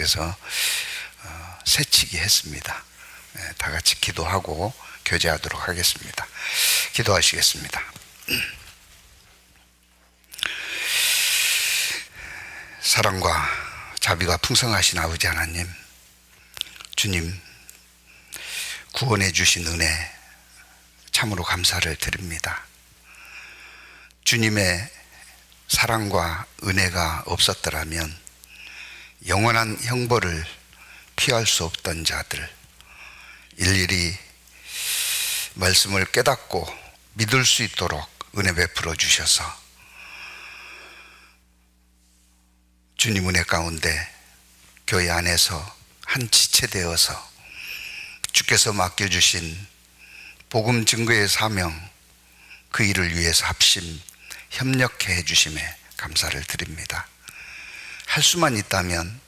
그래서 새치기 했습니다. 다 같이 기도하고 교제하도록 하겠습니다. 기도하시겠습니다. 사랑과 자비가 풍성하신 아버지 하나님, 주님 구원해 주신 은혜 참으로 감사를 드립니다. 주님의 사랑과 은혜가 없었더라면 영원한 형벌을 피할 수 없던 자들, 일일이 말씀을 깨닫고 믿을 수 있도록 은혜 베풀어 주셔서 주님 은혜 가운데 교회 안에서 한 지체되어서 주께서 맡겨주신 복음 증거의 사명, 그 일을 위해서 합심 협력해 해주심에 감사를 드립니다. 할 수만 있다면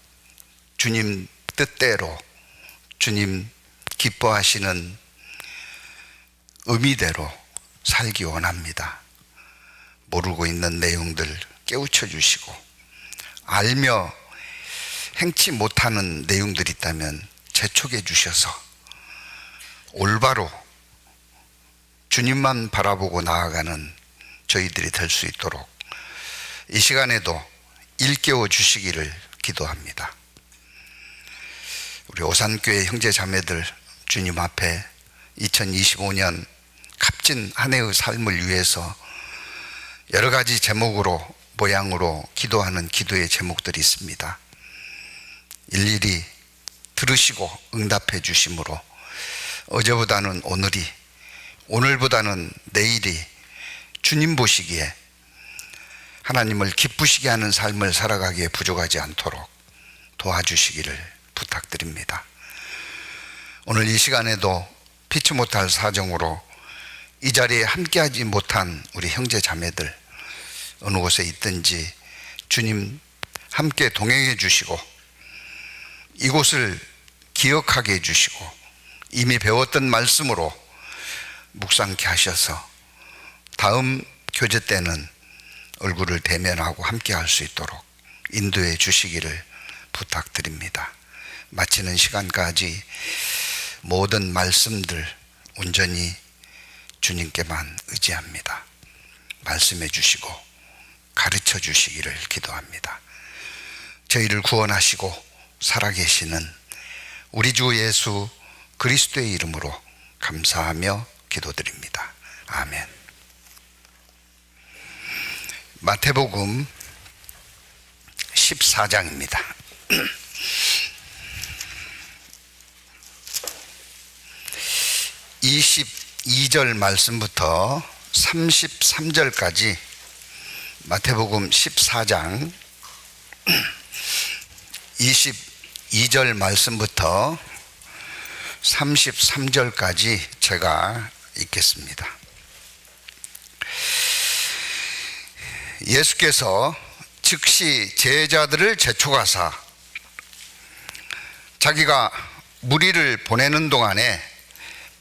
주님 뜻대로, 주님 기뻐하시는 의미대로 살기 원합니다. 모르고 있는 내용들 깨우쳐 주시고, 알며 행치 못하는 내용들이 있다면 재촉해 주셔서 올바로 주님만 바라보고 나아가는 저희들이 될 수 있도록 이 시간에도 일깨워 주시기를 기도합니다. 우리 오산교회 형제 자매들 주님 앞에 2025년 값진 한 해의 삶을 위해서 여러 가지 제목으로, 모양으로 기도하는 기도의 제목들이 있습니다. 일일이 들으시고 응답해 주심으로 어제보다는 오늘이, 오늘보다는 내일이 주님 보시기에 하나님을 기쁘시게 하는 삶을 살아가기에 부족하지 않도록 도와주시기를 부탁드립니다. 오늘 이 시간에도 피치 못할 사정으로 이 자리에 함께하지 못한 우리 형제 자매들, 어느 곳에 있든지 주님 함께 동행해 주시고 이곳을 기억하게 해 주시고 이미 배웠던 말씀으로 묵상케 하셔서 다음 교제 때는 얼굴을 대면하고 함께 할 수 있도록 인도해 주시기를 부탁드립니다. 마치는 시간까지 모든 말씀들 온전히 주님께만 의지합니다. 말씀해 주시고 가르쳐 주시기를 기도합니다. 저희를 구원하시고 살아계시는 우리 주 예수 그리스도의 이름으로 감사하며 기도드립니다. 아멘. 마태복음 14장입니다. 22절 말씀부터 33절까지 마태복음 14장 22절 말씀부터 33절까지 제가 읽겠습니다. 예수께서 즉시 제자들을 재촉하사 자기가 무리를 보내는 동안에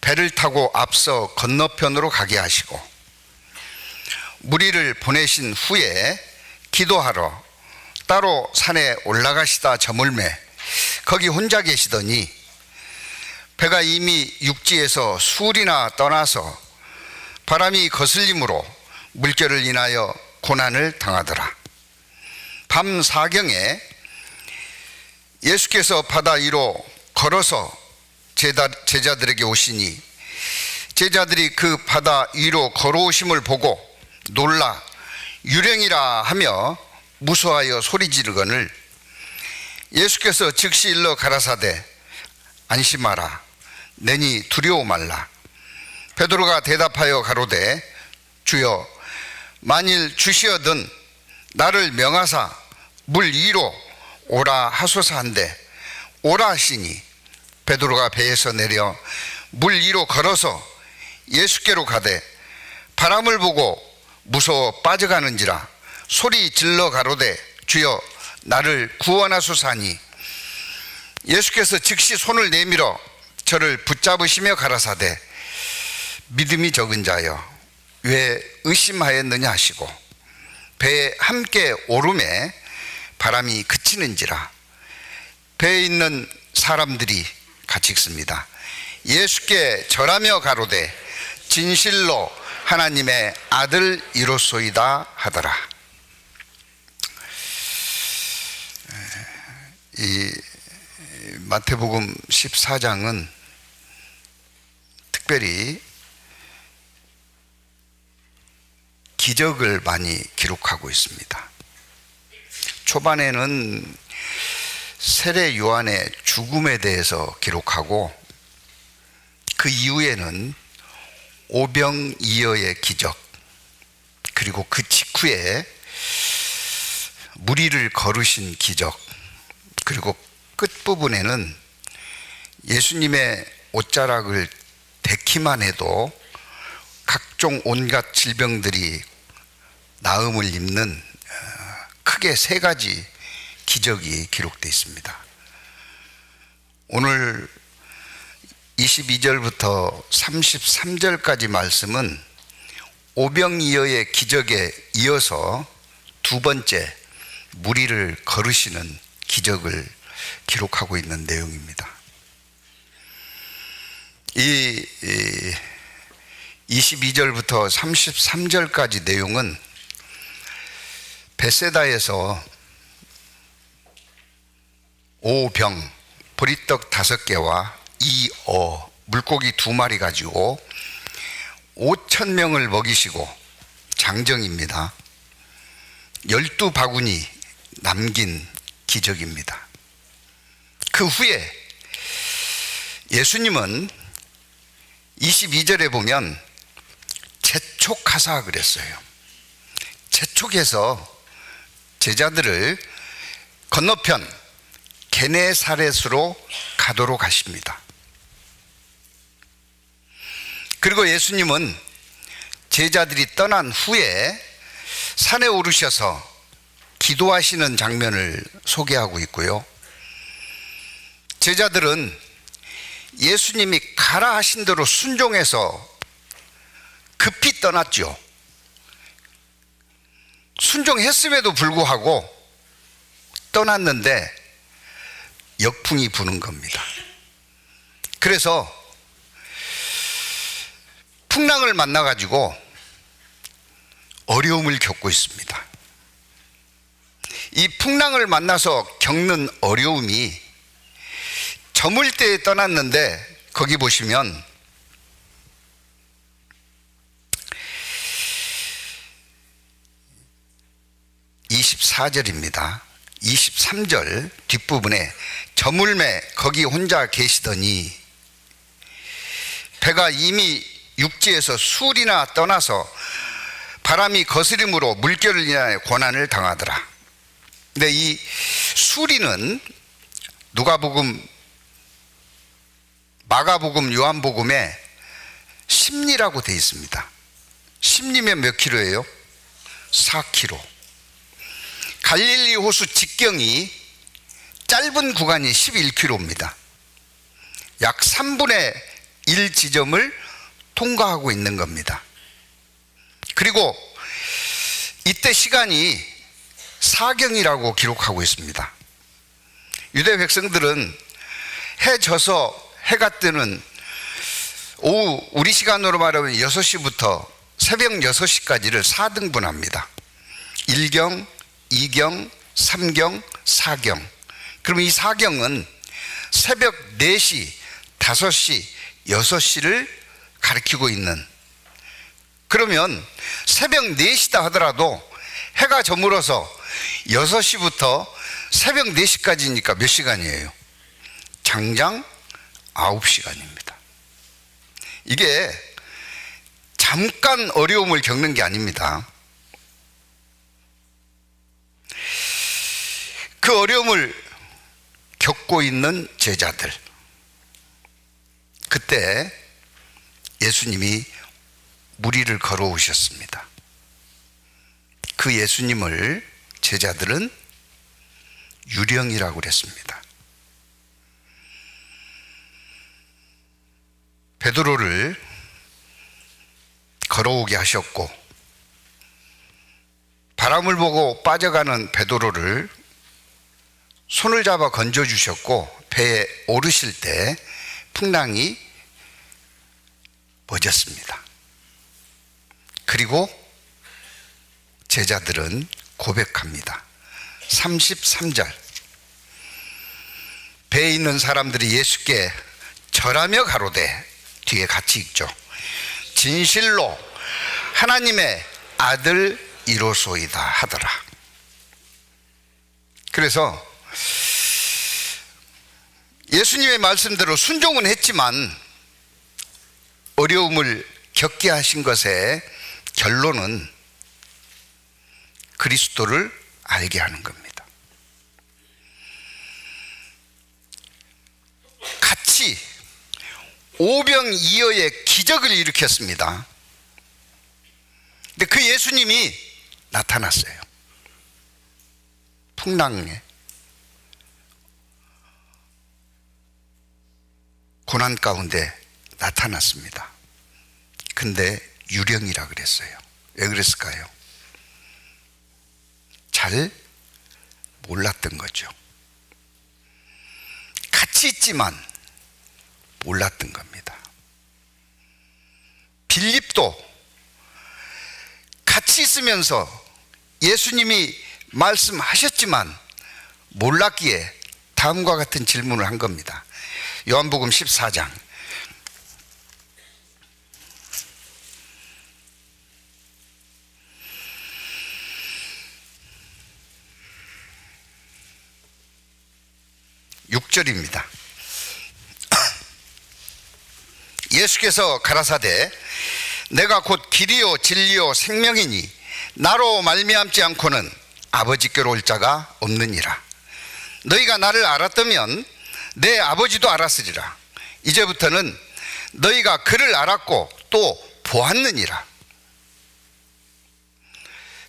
배를 타고 앞서 건너편으로 가게 하시고 무리를 보내신 후에 기도하러 따로 산에 올라가시다 저물매 거기 혼자 계시더니 배가 이미 육지에서 수울이나 떠나서 바람이 거슬림으로 물결을 인하여 고난을 당하더라. 밤 사경에 예수께서 바다 위로 걸어서 제자들에게 오시니 제자들이 그 바다 위로 걸어오심을 보고 놀라 유령이라 하며 무서워하여 소리 지르거늘 예수께서 즉시 일러 가라사대 안심하라 내니 두려워 말라. 베드로가 대답하여 가로되 주여 만일 주시어든 나를 명하사 물 위로 오라 하소서 한데 오라 하시니 베드로가 배에서 내려 물 위로 걸어서 예수께로 가되 바람을 보고 무서워 빠져가는지라 소리 질러 가로되 주여 나를 구원하소서 하니 예수께서 즉시 손을 내밀어 저를 붙잡으시며 가라사대 믿음이 적은 자여 왜 의심하였느냐 하시고 배에 함께 오름에 바람이 그치는지라 배에 있는 사람들이 같이 읽습니다. 예수께 절하며 가로되 진실로 하나님의 아들이로소이다 하더라. 이 마태복음 14장은 특별히 기적을 많이 기록하고 있습니다. 초반에는 세례 요한의 죽음에 대해서 기록하고, 그 이후에는 오병이어의 기적, 그리고 그 직후에 무리를 거르신 기적, 그리고 끝부분에는 예수님의 옷자락을 댔기만 해도 각종 온갖 질병들이 나음을 입는 크게 세 가지 기적이 기록되어 있습니다. 오늘 22절부터 33절까지 말씀은 오병이어의 기적에 이어서 두 번째 무리를 거르시는 기적을 기록하고 있는 내용입니다. 이 22절부터 33절까지 내용은 베세다에서 5병, 보리떡 5개와 2어, 물고기 2마리 가지고 5,000명을 먹이시고, 장정입니다. 12바구니 남긴 기적입니다. 그 후에 예수님은 22절에 보면 재촉하사 그랬어요. 재촉해서 제자들을 건너편 게네사렛으로 가도록 하십니다. 그리고 예수님은 제자들이 떠난 후에 산에 오르셔서 기도하시는 장면을 소개하고 있고요. 제자들은 예수님이 가라 하신 대로 순종해서 급히 떠났죠. 순종했음에도 불구하고 떠났는데 역풍이 부는 겁니다. 그래서 풍랑을 만나가지고 어려움을 겪고 있습니다. 이 풍랑을 만나서 겪는 어려움이 저물 때에 떠났는데, 거기 보시면 (24절입니다) 23절 뒷부분에 저물매 거기 혼자 계시더니 배가 이미 육지에서 수리나 떠나서 바람이 거스림으로 물결을 인하여 고난을 당하더라. 근데 이 수리는 누가복음, 마가복음, 요한복음에 심리라고 되어 있습니다. 심리면 몇 킬로예요? 4km. 갈릴리 호수 직경이 짧은 구간이 11km입니다. 약 3분의 1 지점을 통과하고 있는 겁니다. 그리고 이때 시간이 사경이라고 기록하고 있습니다. 유대 백성들은 해 져서 해가 뜨는 오후, 우리 시간으로 말하면 6시부터 새벽 6시까지를 4등분합니다. 1경, 2경, 3경, 4경. 그럼 이 4경은 새벽 4시, 5시, 6시를 가리키고 있는, 그러면 새벽 4시다 하더라도 해가 저물어서 6시부터 새벽 4시까지니까 몇 시간이에요? 장장 9시간입니다. 이게 잠깐 어려움을 겪는 게 아닙니다. 그 어려움을 겪고 있는 제자들, 그때 예수님이 무리를 걸어오셨습니다. 그 예수님을 제자들은 유령이라고 그랬습니다. 베드로를 걸어오게 하셨고, 바람을 보고 빠져가는 베드로를 손을 잡아 건져주셨고 배에 오르실 때 풍랑이 멎었습니다. 그리고 제자들은 고백합니다. 33절, 배에 있는 사람들이 예수께 절하며 가로되, 뒤에 같이 읽죠. 진실로 하나님의 아들이로소이다 하더라. 그래서 예수님의 말씀대로 순종은 했지만 어려움을 겪게 하신 것의 결론은 그리스도를 알게 하는 겁니다. 같이 오병이어의 기적을 일으켰습니다. 근데 그 예수님이 나타났어요. 풍랑에, 고난 가운데 나타났습니다. 근데 유령이라 그랬어요. 왜 그랬을까요? 잘 몰랐던 거죠. 같이 있지만 몰랐던 겁니다. 빌립도 같이 있으면서 예수님이 말씀하셨지만 몰랐기에 다음과 같은 질문을 한 겁니다. 요한복음 14장 6절입니다. 예수께서 가라사대 내가 곧 길이요 진리요 생명이니 나로 말미암지 않고는 아버지께로 올 자가 없느니라. 너희가 나를 알았다면 내 아버지도 알았으리라. 이제부터는 너희가 그를 알았고 또 보았느니라.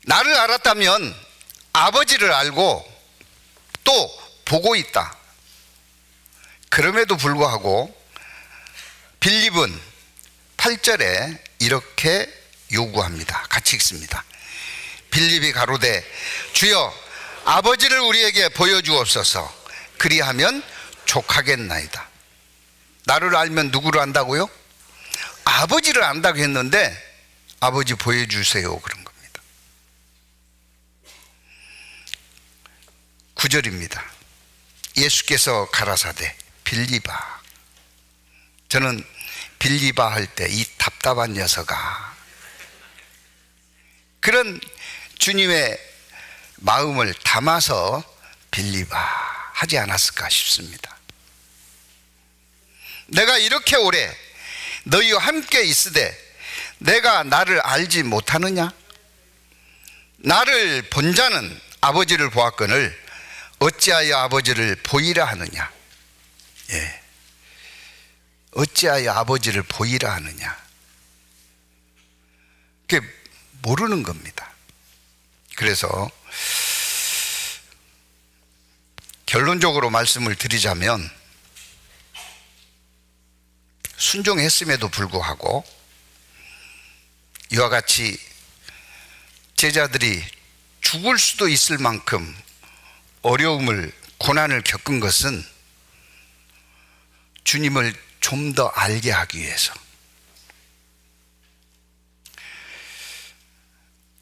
나를 알았다면 아버지를 알고 또 보고 있다. 그럼에도 불구하고 빌립은 8절에 이렇게 요구합니다. 같이 읽습니다. 빌립이 가로되 주여 아버지를 우리에게 보여주옵소서. 그리하면 족하겠나이다. 나를 알면 누구를 안다고요? 아버지를 안다고 했는데 아버지 보여주세요 그런 겁니다. 9절입니다. 예수께서 가라사대 빌립아. 저는 빌립아 할 때 이 답답한 녀석아, 그런 주님의 마음을 담아서 빌립아 하지 않았을까 싶습니다. 내가 이렇게 오래 너희와 함께 있으되 내가 나를 알지 못하느냐? 나를 본 자는 아버지를 보았거늘 어찌하여 아버지를 보이라 하느냐? 예. 어찌하여 아버지를 보이라 하느냐? 그게 모르는 겁니다. 그래서 결론적으로 말씀을 드리자면 순종했음에도 불구하고 이와 같이 제자들이 죽을 수도 있을 만큼 어려움을, 고난을 겪은 것은 주님을 좀 더 알게 하기 위해서.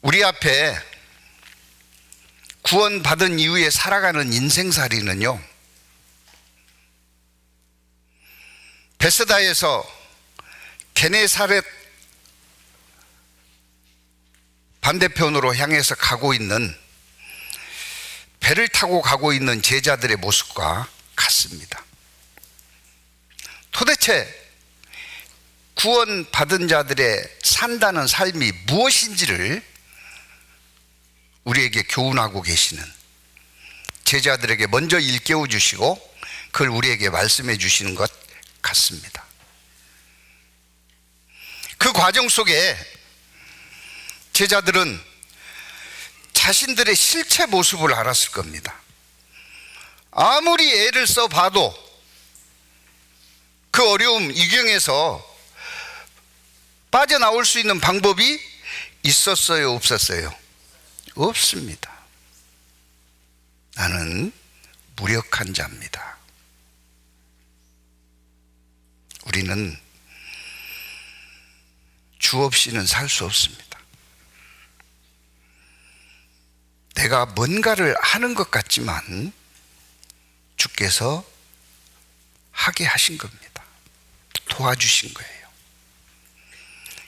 우리 앞에 구원받은 이후에 살아가는 인생살이는요, 베스다에서 게네사렛 반대편으로 향해서 가고 있는, 배를 타고 가고 있는 제자들의 모습과 같습니다. 도대체 구원받은 자들의 산다는 삶이 무엇인지를 우리에게 교훈하고 계시는, 제자들에게 먼저 일깨워 주시고 그걸 우리에게 말씀해 주시는 것 같습니다. 그 과정 속에 제자들은 자신들의 실체 모습을 알았을 겁니다. 아무리 애를 써봐도 그 어려움, 이경에서 빠져나올 수 있는 방법이 있었어요, 없었어요? 없습니다. 나는 무력한 자입니다. 우리는 주 없이는 살 수 없습니다. 내가 뭔가를 하는 것 같지만 주께서 하게 하신 겁니다. 도와주신 거예요.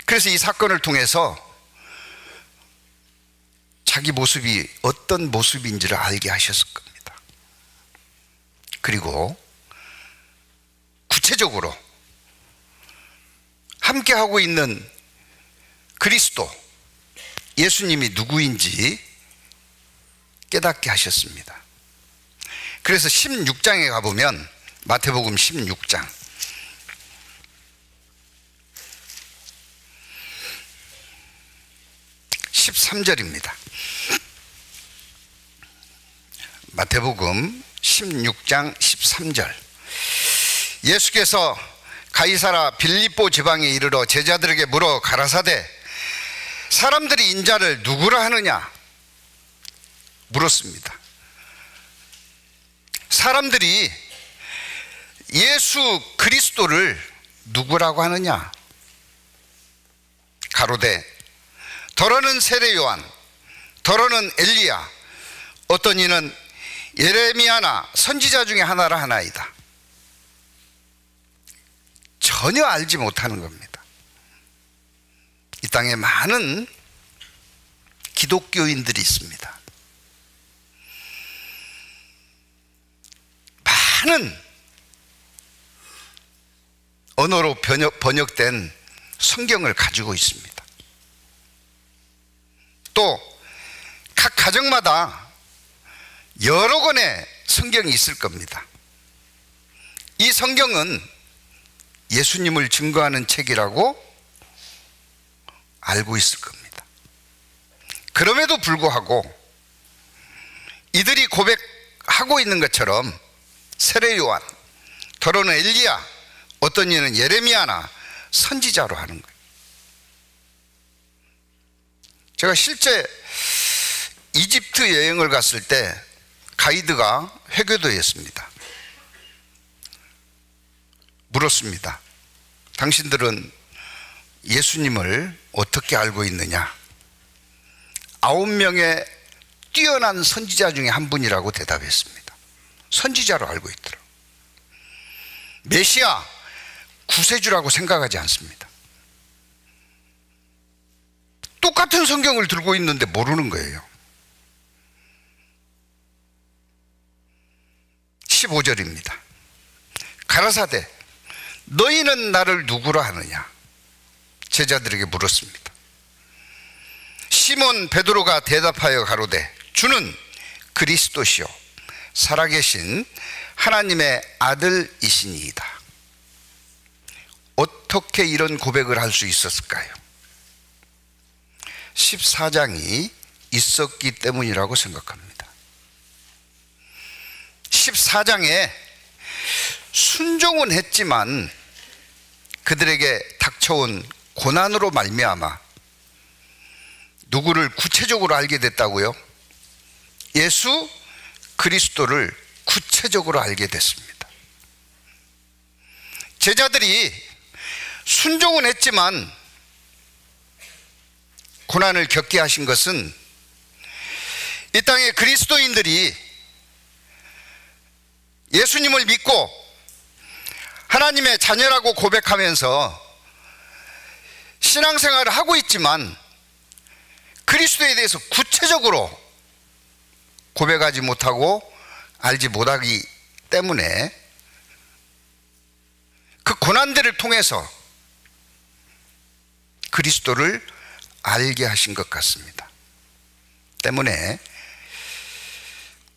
그래서 이 사건을 통해서 자기 모습이 어떤 모습인지를 알게 하셨을 겁니다. 그리고 구체적으로 함께하고 있는 그리스도, 예수님이 누구인지 깨닫게 하셨습니다. 그래서 16장에 가보면, 마태복음 16장 13절입니다. 마태복음 16장 13절. 예수께서 가이사라 빌립보 지방에 이르러 제자들에게 물어 가라사대 사람들이 인자를 누구라 하느냐 물었습니다. 사람들이 예수 그리스도를 누구라고 하느냐? 가로되 더러는 세례 요한, 더러는 엘리야, 어떤 이는 예레미야나 선지자 중에 하나라 하나이다. 전혀 알지 못하는 겁니다. 이 땅에 많은 기독교인들이 있습니다. 많은 언어로 번역된 성경을 가지고 있습니다. 또 각 가정마다 여러 권의 성경이 있을 겁니다. 이 성경은 예수님을 증거하는 책이라고 알고 있을 겁니다. 그럼에도 불구하고 이들이 고백하고 있는 것처럼 세례 요한, 더러는 엘리야, 어떤 이는 예레미야나 선지자로 하는 거예요. 제가 실제 이집트 여행을 갔을 때 가이드가 회교도였습니다. 물었습니다. 당신들은 예수님을 어떻게 알고 있느냐? 9명의 뛰어난 선지자 중에 한 분이라고 대답했습니다. 선지자로 알고 있더라고요. 메시아, 구세주라고 생각하지 않습니다. 똑같은 성경을 들고 있는데 모르는 거예요. 15절입니다. 가라사대 너희는 나를 누구라 하느냐? 제자들에게 물었습니다. 시몬 베드로가 대답하여 가로되 주는 그리스도시요 살아계신 하나님의 아들이시니이다. 어떻게 이런 고백을 할 수 있었을까요? 14장이 있었기 때문이라고 생각합니다. 14장에 순종은 했지만 그들에게 닥쳐온 고난으로 말미암아 누구를 구체적으로 알게 됐다고요? 예수 그리스도를 구체적으로 알게 됐습니다. 제자들이 순종은 했지만 고난을 겪게 하신 것은 이 땅의 그리스도인들이 예수님을 믿고 하나님의 자녀라고 고백하면서 신앙생활을 하고 있지만 그리스도에 대해서 구체적으로 고백하지 못하고 알지 못하기 때문에 그 고난들을 통해서 그리스도를 알게 하신 것 같습니다. 때문에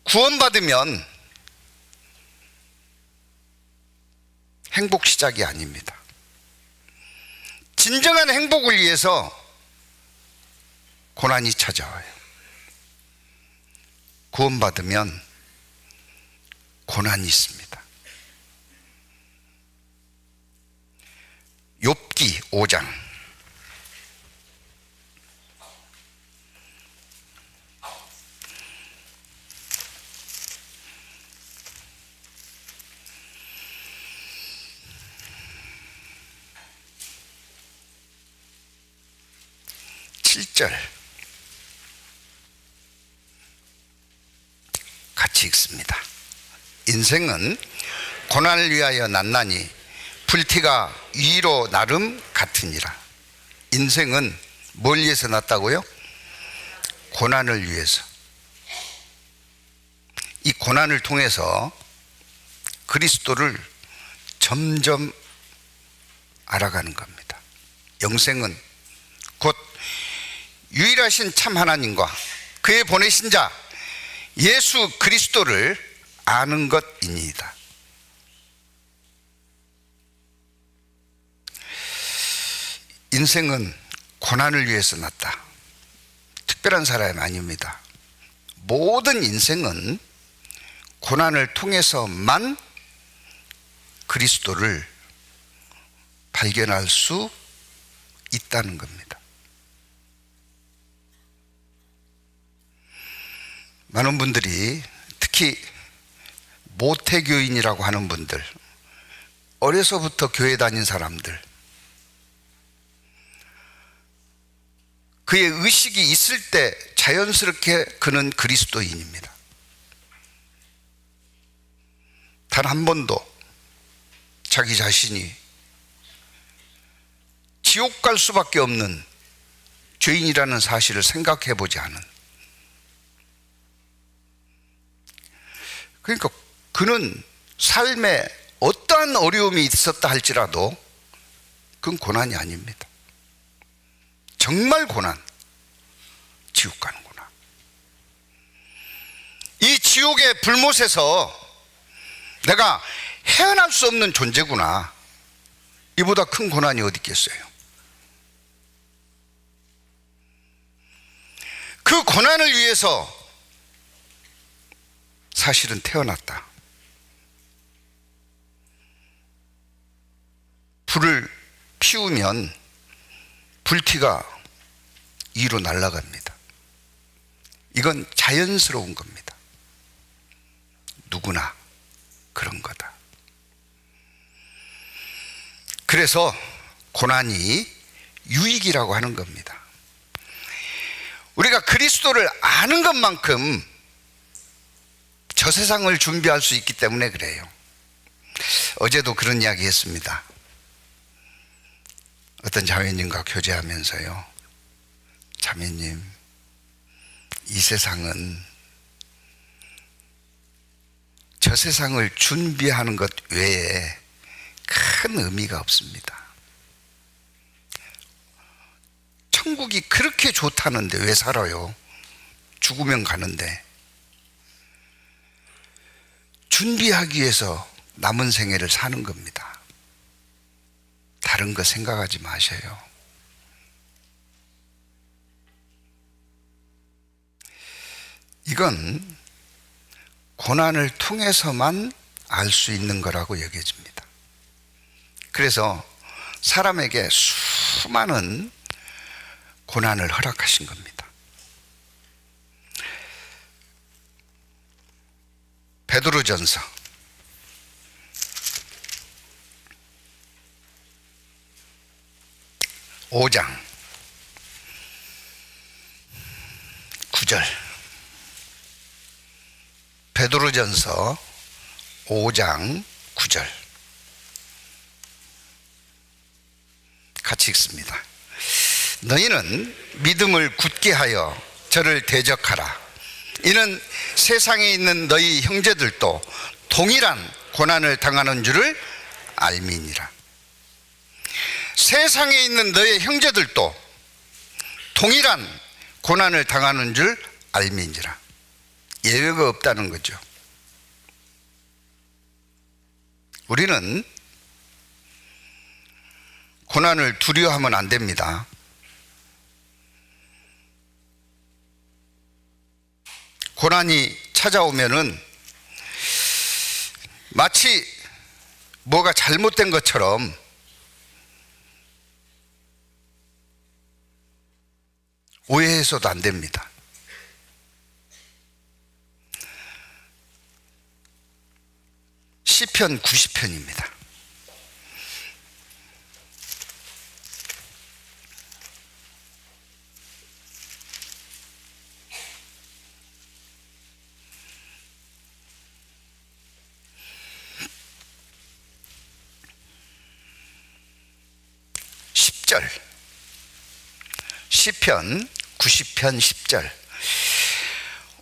구원받으면 행복 시작이 아닙니다. 진정한 행복을 위해서 고난이 찾아와요. 구원받으면 고난이 있습니다. 욥기 5장 7절 같이 읽습니다. 인생은 고난을 위하여 났나니 불티가 위로 나름 같으니라. 인생은 뭘 위해서 났다고요? 고난을 위해서. 이 고난을 통해서 그리스도를 점점 알아가는 겁니다. 영생은 곧 유일하신 참 하나님과 그의 보내신 자 예수 그리스도를 아는 것입니다. 인생은 고난을 위해서 났다. 특별한 사람이 아닙니다. 모든 인생은 고난을 통해서만 그리스도를 발견할 수 있다는 겁니다. 많은 분들이 특히 모태교인이라고 하는 분들, 어려서부터 교회 다닌 사람들, 그의 의식이 있을 때 자연스럽게 그는 그리스도인입니다. 단 한 번도 자기 자신이 지옥 갈 수밖에 없는 죄인이라는 사실을 생각해 보지 않은, 그러니까 그는 삶에 어떠한 어려움이 있었다 할지라도 그건 고난이 아닙니다. 정말 고난, 지옥 가는구나. 이 지옥의 불못에서 내가 헤어날 수 없는 존재구나. 이보다 큰 고난이 어디 있겠어요? 그 고난을 위해서 사실은 태어났다. 불을 피우면 불티가 위로 날아갑니다. 이건 자연스러운 겁니다. 누구나 그런 거다. 그래서 고난이 유익이라고 하는 겁니다. 우리가 그리스도를 아는 것만큼 저 세상을 준비할 수 있기 때문에 그래요. 어제도 그런 이야기 했습니다. 어떤 자매님과 교제하면서요, 자매님, 이 세상은 저 세상을 준비하는 것 외에 큰 의미가 없습니다. 천국이 그렇게 좋다는데 왜 살아요? 죽으면 가는데. 준비하기 위해서 남은 생애를 사는 겁니다. 다른 거 생각하지 마셔요. 이건 고난을 통해서만 알 수 있는 거라고 여겨집니다. 그래서 사람에게 수많은 고난을 허락하신 겁니다. 베드로전서 5장 9절, 베드로전서 5장 9절 같이 읽습니다. 너희는 믿음을 굳게 하여 저를 대적하라. 이는 세상에 있는 너희 형제들도 동일한 고난을 당하는 줄을 알미니라. 세상에 있는 너희 형제들도 동일한 고난을 당하는 줄 알미니라. 예외가 없다는 거죠. 우리는 고난을 두려워하면 안 됩니다. 고난이 찾아오면은 마치 뭐가 잘못된 것처럼 오해해서도 안 됩니다. 시편 90편입니다. 10절, 시편 90편 10절.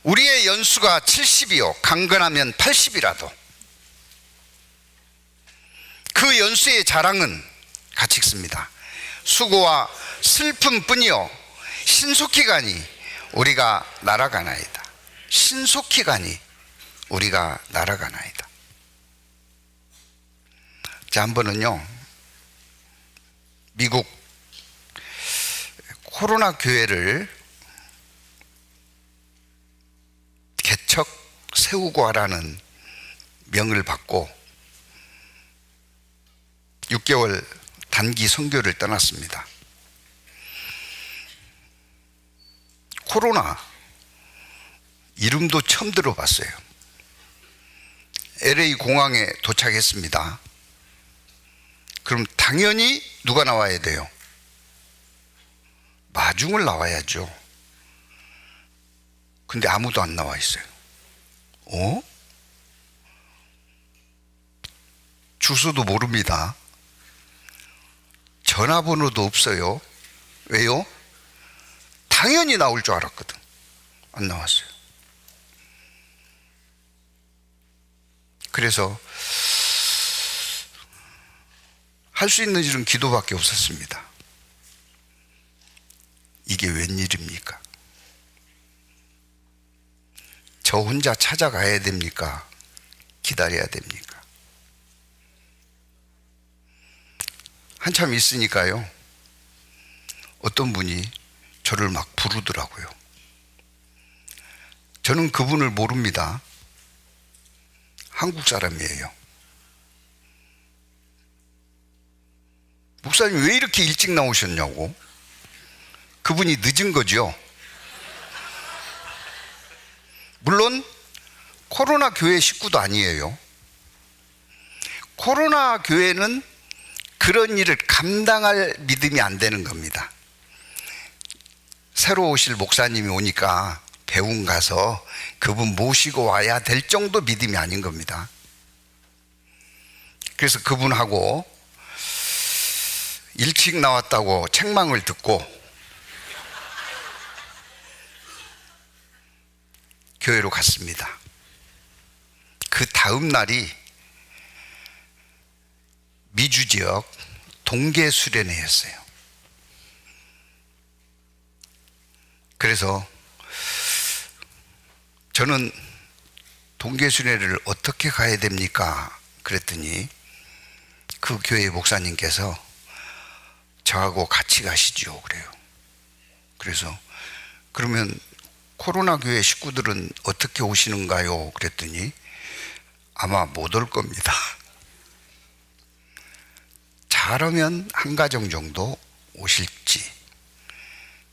우리의 연수가 70이요 강건하면 80이라도 그 연수의 자랑은 같이 읽습니다. 수고와 슬픔뿐이요 신속히 가니 우리가 날아가나이다. 신속히 가니 우리가 날아가나이다. 자, 한 번은요 미국 코로나 교회를 개척 세우고 하라는 명을 받고 6개월 단기 선교를 떠났습니다. 코로나 이름도 처음 들어봤어요. LA 공항에 도착했습니다. 그럼 당연히 누가 나와야 돼요? 마중을 나와야죠. 근데 아무도 안 나와 있어요. 주소도 모릅니다. 전화번호도 없어요. 왜요? 당연히 나올 줄 알았거든. 안 나왔어요. 그래서 할 수 있는 일은 기도밖에 없었습니다. 이게 웬일입니까? 저 혼자 찾아가야 됩니까? 기다려야 됩니까? 한참 있으니까요 어떤 분이 저를 막 부르더라고요. 저는 그분을 모릅니다. 한국 사람이에요. 목사님 왜 이렇게 일찍 나오셨냐고. 그분이 늦은 거죠. 물론 코로나 교회 식구도 아니에요. 코로나 교회는 그런 일을 감당할 믿음이 안 되는 겁니다. 새로 오실 목사님이 오니까 배웅 가서 그분 모시고 와야 될 정도 믿음이 아닌 겁니다. 그래서 그분하고 일찍 나왔다고 책망을 듣고 교회로 갔습니다. 그 다음 날이 미주 지역 동계 수련회였어요. 그래서 저는 동계 수련회를 어떻게 가야 됩니까? 그랬더니 그 교회 목사님께서 저하고 같이 가시죠 그래요. 그래서 그러면 코로나 교회 식구들은 어떻게 오시는가요? 그랬더니 아마 못 올 겁니다. 잘하면 한 가정 정도 오실지.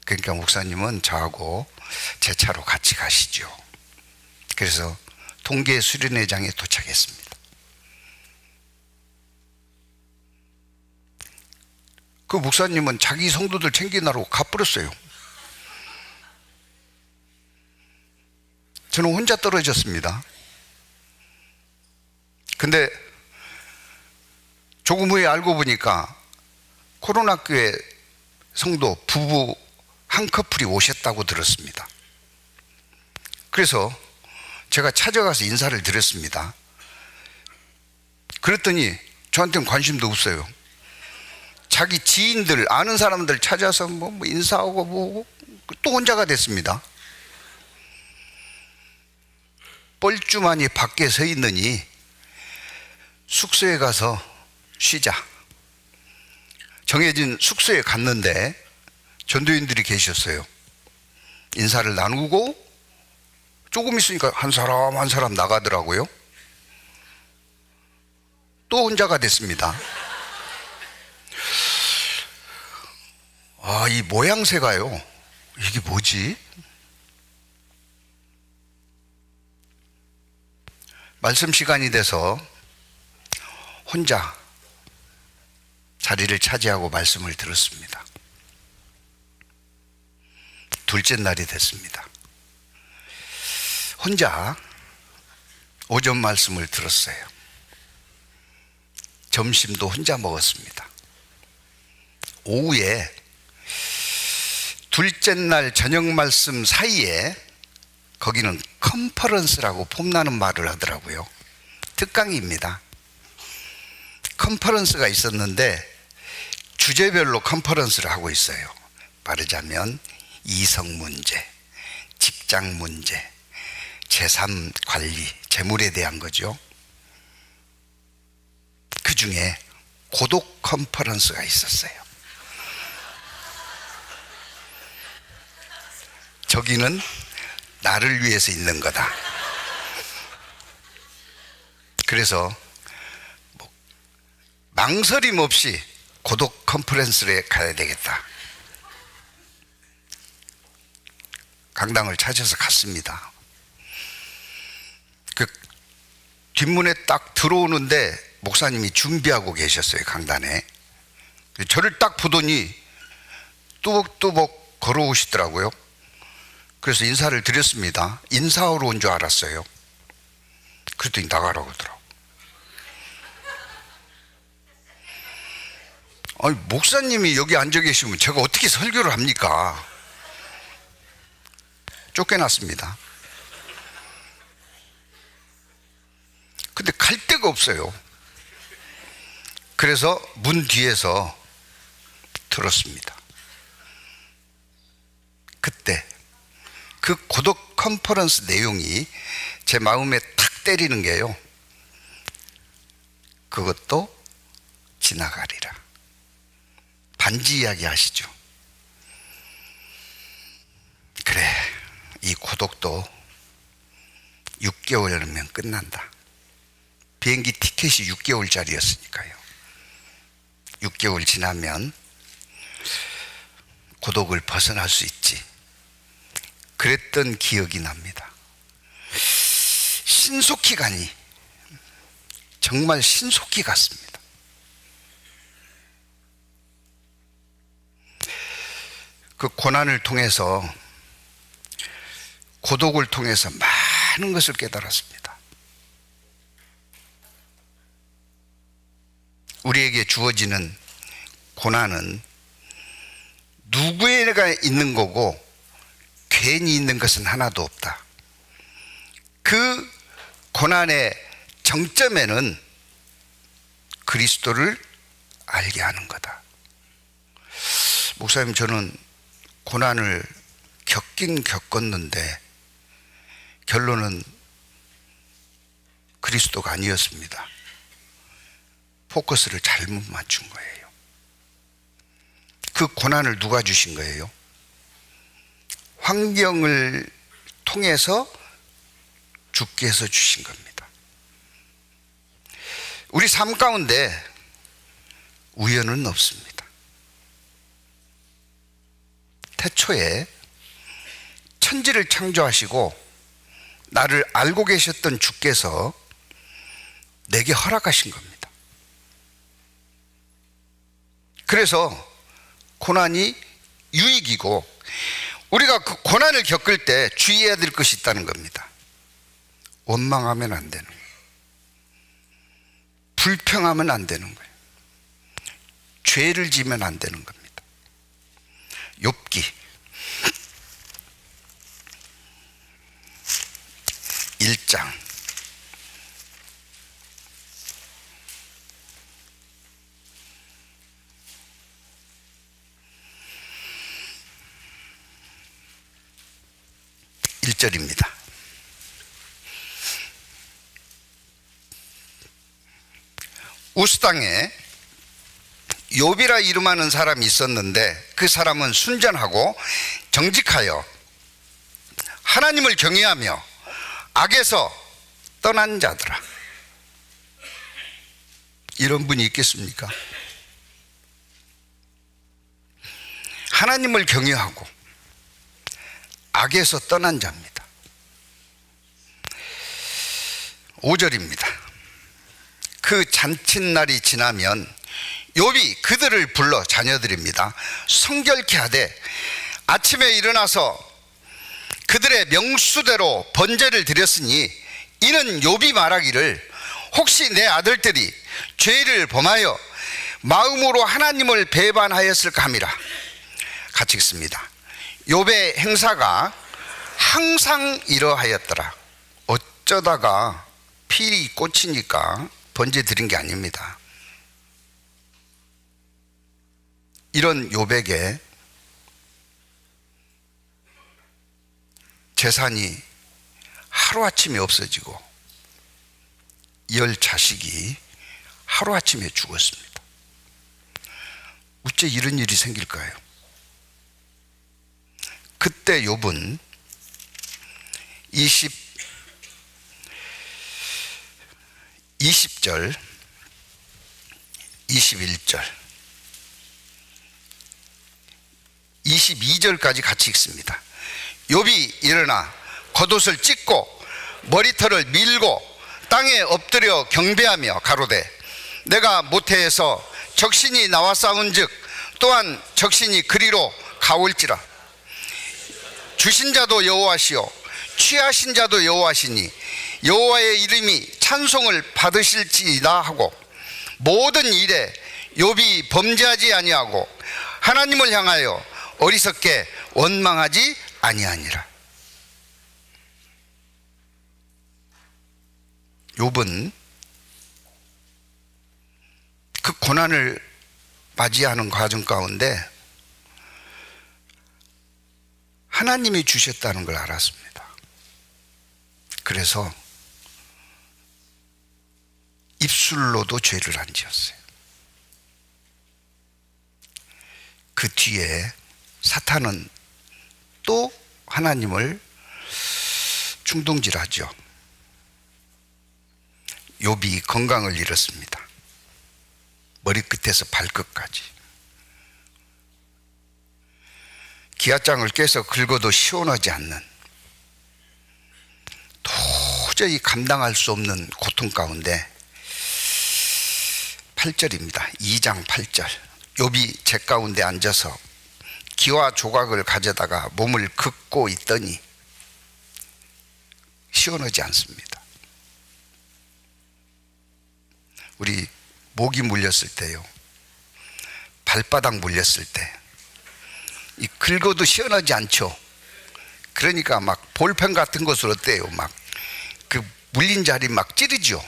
그러니까 목사님은 저하고 제 차로 같이 가시죠. 그래서 동계 수련회장에 도착했습니다. 그 목사님은 자기 성도들 챙기느라고 가버렸어요. 저는 혼자 떨어졌습니다. 근데 조금 후에 알고 보니까 코로나 교회 성도 부부 한 커플이 오셨다고 들었습니다. 그래서 제가 찾아가서 인사를 드렸습니다. 그랬더니 저한테는 관심도 없어요. 자기 지인들 아는 사람들 찾아서 뭐 인사하고 또 혼자가 됐습니다. 뻘쭘하니 밖에 서 있느니 숙소에 가서 쉬자. 정해진 숙소에 갔는데 전도인들이 계셨어요. 인사를 나누고 조금 있으니까 한 사람 한 사람 나가더라고요. 또 혼자가 됐습니다. 이 모양새가요, 이게 뭐지? 말씀 시간이 돼서 혼자 자리를 차지하고 말씀을 들었습니다. 둘째 날이 됐습니다. 혼자 오전 말씀을 들었어요. 점심도 혼자 먹었습니다. 오후에 둘째 날 저녁 말씀 사이에 거기는 컨퍼런스라고 폼나는 말을 하더라고요. 특강입니다. 컨퍼런스가 있었는데 주제별로 컨퍼런스를 하고 있어요. 말하자면 이성 문제, 직장 문제, 재산 관리, 재물에 대한 거죠. 그 중에 고독 컨퍼런스가 있었어요. 저기는 나를 위해서 있는 거다. 그래서 망설임 없이 고독 컨퍼런스에 가야 되겠다. 강당을 찾아서 갔습니다. 그 뒷문에 딱 들어오는데 목사님이 준비하고 계셨어요. 강단에. 저를 딱 보더니 뚜벅뚜벅 걸어오시더라고요. 그래서 인사를 드렸습니다. 인사하러 온 줄 알았어요. 그랬더니 나가라고 하더라고요. 아니, 목사님이 여기 앉아 계시면 제가 어떻게 설교를 합니까? 쫓겨났습니다. 근데 갈 데가 없어요. 그래서 문 뒤에서 들었습니다. 그때 그 고독 컨퍼런스 내용이 제 마음에 탁 때리는 게요. 그것도 지나가리라. 반지 이야기 아시죠? 그래, 이 고독도 6개월이면 끝난다. 비행기 티켓이 6개월짜리였으니까요. 6개월 지나면 고독을 벗어날 수 있지. 그랬던 기억이 납니다. 신속히 가니 정말 신속히 갔습니다. 그 고난을 통해서, 고독을 통해서 많은 것을 깨달았습니다. 우리에게 주어지는 고난은 누구에게 있는 거고 괜히 있는 것은 하나도 없다. 그 고난의 정점에는 그리스도를 알게 하는 거다. 목사님, 저는 고난을 겪긴 겪었는데 결론은 그리스도가 아니었습니다. 포커스를 잘못 맞춘 거예요. 그 고난을 누가 주신 거예요? 환경을 통해서 주께서 주신 겁니다. 우리 삶 가운데 우연은 없습니다. 태초에 천지를 창조하시고 나를 알고 계셨던 주께서 내게 허락하신 겁니다. 그래서 고난이 유익이고, 우리가 그 고난을 겪을 때 주의해야 될 것이 있다는 겁니다. 원망하면 안 되는 거예요. 불평하면 안 되는 거예요. 죄를 지면 안 되는 겁니다. 욥기 1장 1절입니다. 우스 땅에 욥이라 이름하는 사람이 있었는데 그 사람은 순전하고 정직하여 하나님을 경외하며 악에서 떠난 자더라. 이런 분이 있겠습니까? 하나님을 경외하고 악에서 떠난 자입니다. 5절입니다. 그 잔칫날이 지나면 욥이 그들을 불러, 자녀들입니다, 성결케 하되 아침에 일어나서 그들의 명수대로 번제를 드렸으니 이는 욥이 말하기를 혹시 내 아들들이 죄를 범하여 마음으로 하나님을 배반하였을까 함이라. 같이 읽습니다. 욥의 행사가 항상 이러하였더라. 어쩌다가 필이 꽂히니까 번제 드린 게 아닙니다. 이런 욥에게 재산이 하루아침에 없어지고 10 자식이 하루아침에 죽었습니다. 어째 이런 일이 생길까요? 그때 욥은 20절, 21절, 22절까지 같이 읽습니다. 욥이 일어나 겉옷을 찢고 머리털을 밀고 땅에 엎드려 경배하며 가로되 내가 모태에서 적신이 나와 싸운즉 또한 적신이 그리로 가올지라. 주신 자도 여호와시요 취하신 자도 여호와시니 여호와의 이름이 찬송을 받으실지이다 하고 모든 일에 욥이 범죄하지 아니하고 하나님을 향하여 어리석게 원망하지 아니하니라. 욥은 그 고난을 맞이하는 과정 가운데 하나님이 주셨다는 걸 알았습니다. 그래서 입술로도 죄를 안 지었어요. 그 뒤에 사탄은 또 하나님을 충동질하죠. 욥이 건강을 잃었습니다. 머리끝에서 발끝까지. 기아장을 깨서 긁어도 시원하지 않는, 도저히 감당할 수 없는 고통 가운데 8절입니다. 2장 8절. 욥이 재 가운데 앉아서 기와 조각을 가져다가 몸을 긋고 있더니 시원하지 않습니다. 우리 모기 물렸을 때요, 발바닥 물렸을 때 이 긁어도 시원하지 않죠. 그러니까 막 볼펜 같은 것을 어때요? 막 그 물린 자리 막 찌르죠.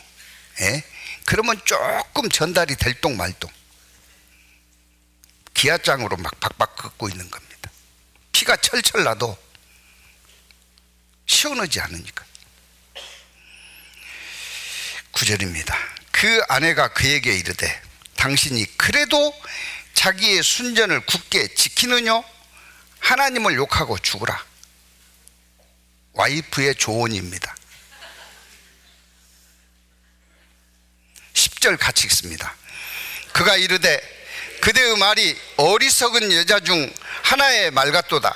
예? 그러면 조금 전달이 될 똥 말똥. 기아장으로 막 박박 긋고 있는 겁니다. 피가 철철 나도 시원하지 않으니까. 9절입니다. 그 아내가 그에게 이르되 당신이 그래도 자기의 순전을 굳게 지키느냐? 하나님을 욕하고 죽으라. 와이프의 조언입니다. 10절 같이 읽습니다. 그가 이르되 그대의 말이 어리석은 여자 중 하나의 말 같도다.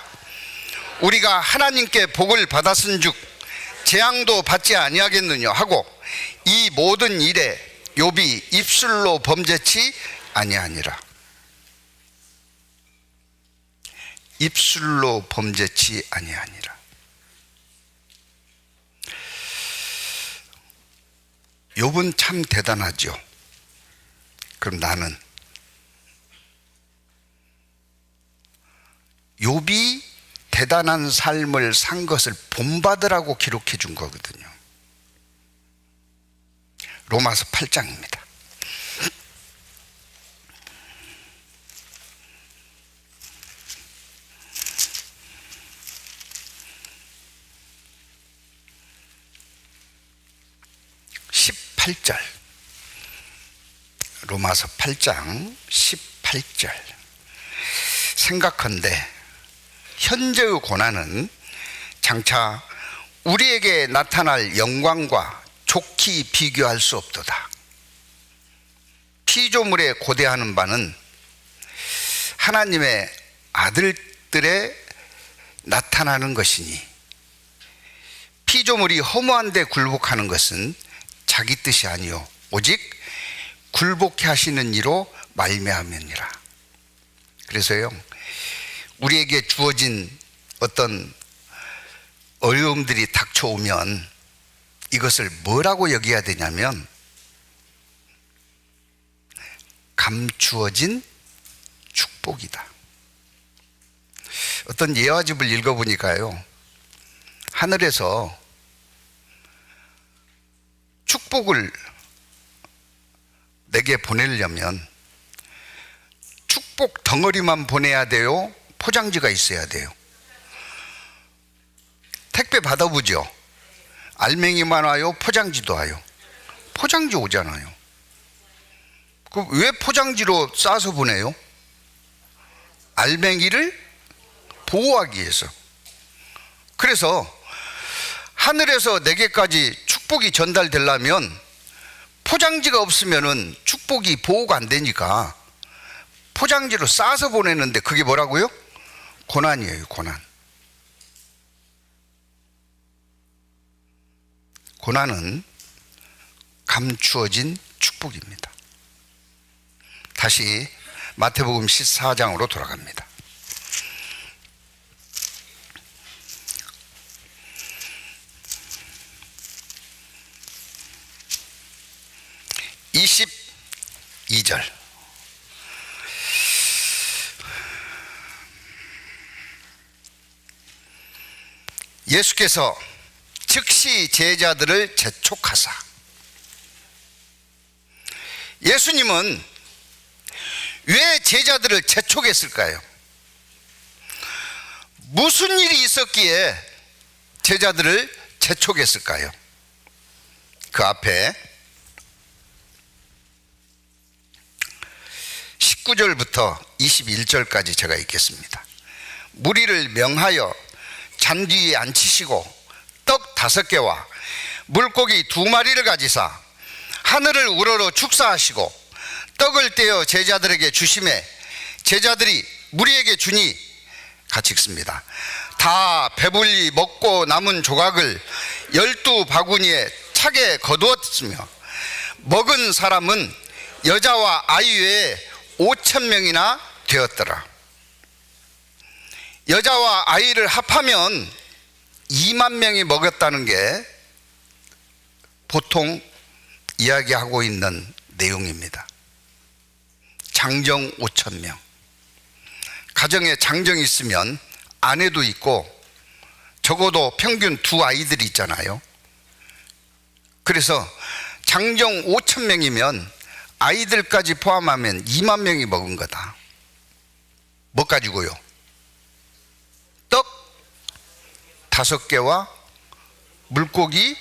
우리가 하나님께 복을 받았은즉 재앙도 받지 아니하겠느냐 하고 이 모든 일에 욥이 입술로 범죄치 아니하니라. 입술로 범죄치 아니하니라. 욥은 참 대단하죠. 그럼 나는 욥이 대단한 삶을 산 것을 본받으라고 기록해 준 거거든요. 로마서 8장입니다. 로마서 8장 18절. 생각한데 현재의 고난은 장차 우리에게 나타날 영광과 좋게 비교할 수 없도다. 피조물에 고대하는 바는 하나님의 아들들에 나타나는 것이니 피조물이 허무한 데 굴복하는 것은 자기 뜻이 아니요 오직 굴복해 하시는 이로 말미암으니라. 그래서요, 우리에게 주어진 어떤 어려움들이 닥쳐오면 이것을 뭐라고 여겨야 되냐면 감추어진 축복이다. 어떤 예화집을 읽어보니까요, 하늘에서 축복을 내게 보내려면 축복 덩어리만 보내야 돼요? 포장지가 있어야 돼요? 택배 받아보죠. 알맹이만 와요? 포장지도 와요? 포장지 오잖아요. 그 왜 포장지로 싸서 보내요? 알맹이를 보호하기 위해서. 그래서 하늘에서 내게까지 축복이 전달되려면 포장지가 없으면은 축복이 보호가 안 되니까 포장지로 싸서 보내는데 그게 뭐라고요? 고난이에요, 고난. 고난은 감추어진 축복입니다. 다시 마태복음 14장으로 돌아갑니다. 22절. 예수께서 즉시 제자들을 재촉하사. 예수님은 왜 제자들을 재촉했을까요? 무슨 일이 있었기에 제자들을 재촉했을까요? 그 앞에 19절부터 21절까지 제가 읽겠습니다. 무리를 명하여 잔 뒤에 앉히시고 떡 5개와 물고기 2마리를 가지사 하늘을 우러러 축사하시고 떡을 떼어 제자들에게 주시매 제자들이 무리에게 주니, 같이 읽습니다. 다 배불리 먹고 남은 조각을 12바구니에 차게 거두었으며 먹은 사람은 여자와 아이 외에 5,000명이나 되었더라. 여자와 아이를 합하면 2만 명이 먹었다는 게 보통 이야기하고 있는 내용입니다. 장정 5,000명. 가정에 장정이 있으면 아내도 있고 적어도 평균 2 아이들이 있잖아요. 그래서 장정 5,000명이면 아이들까지 포함하면 2만 명이 먹은 거다. 뭐 가지고요? 떡 5개와 물고기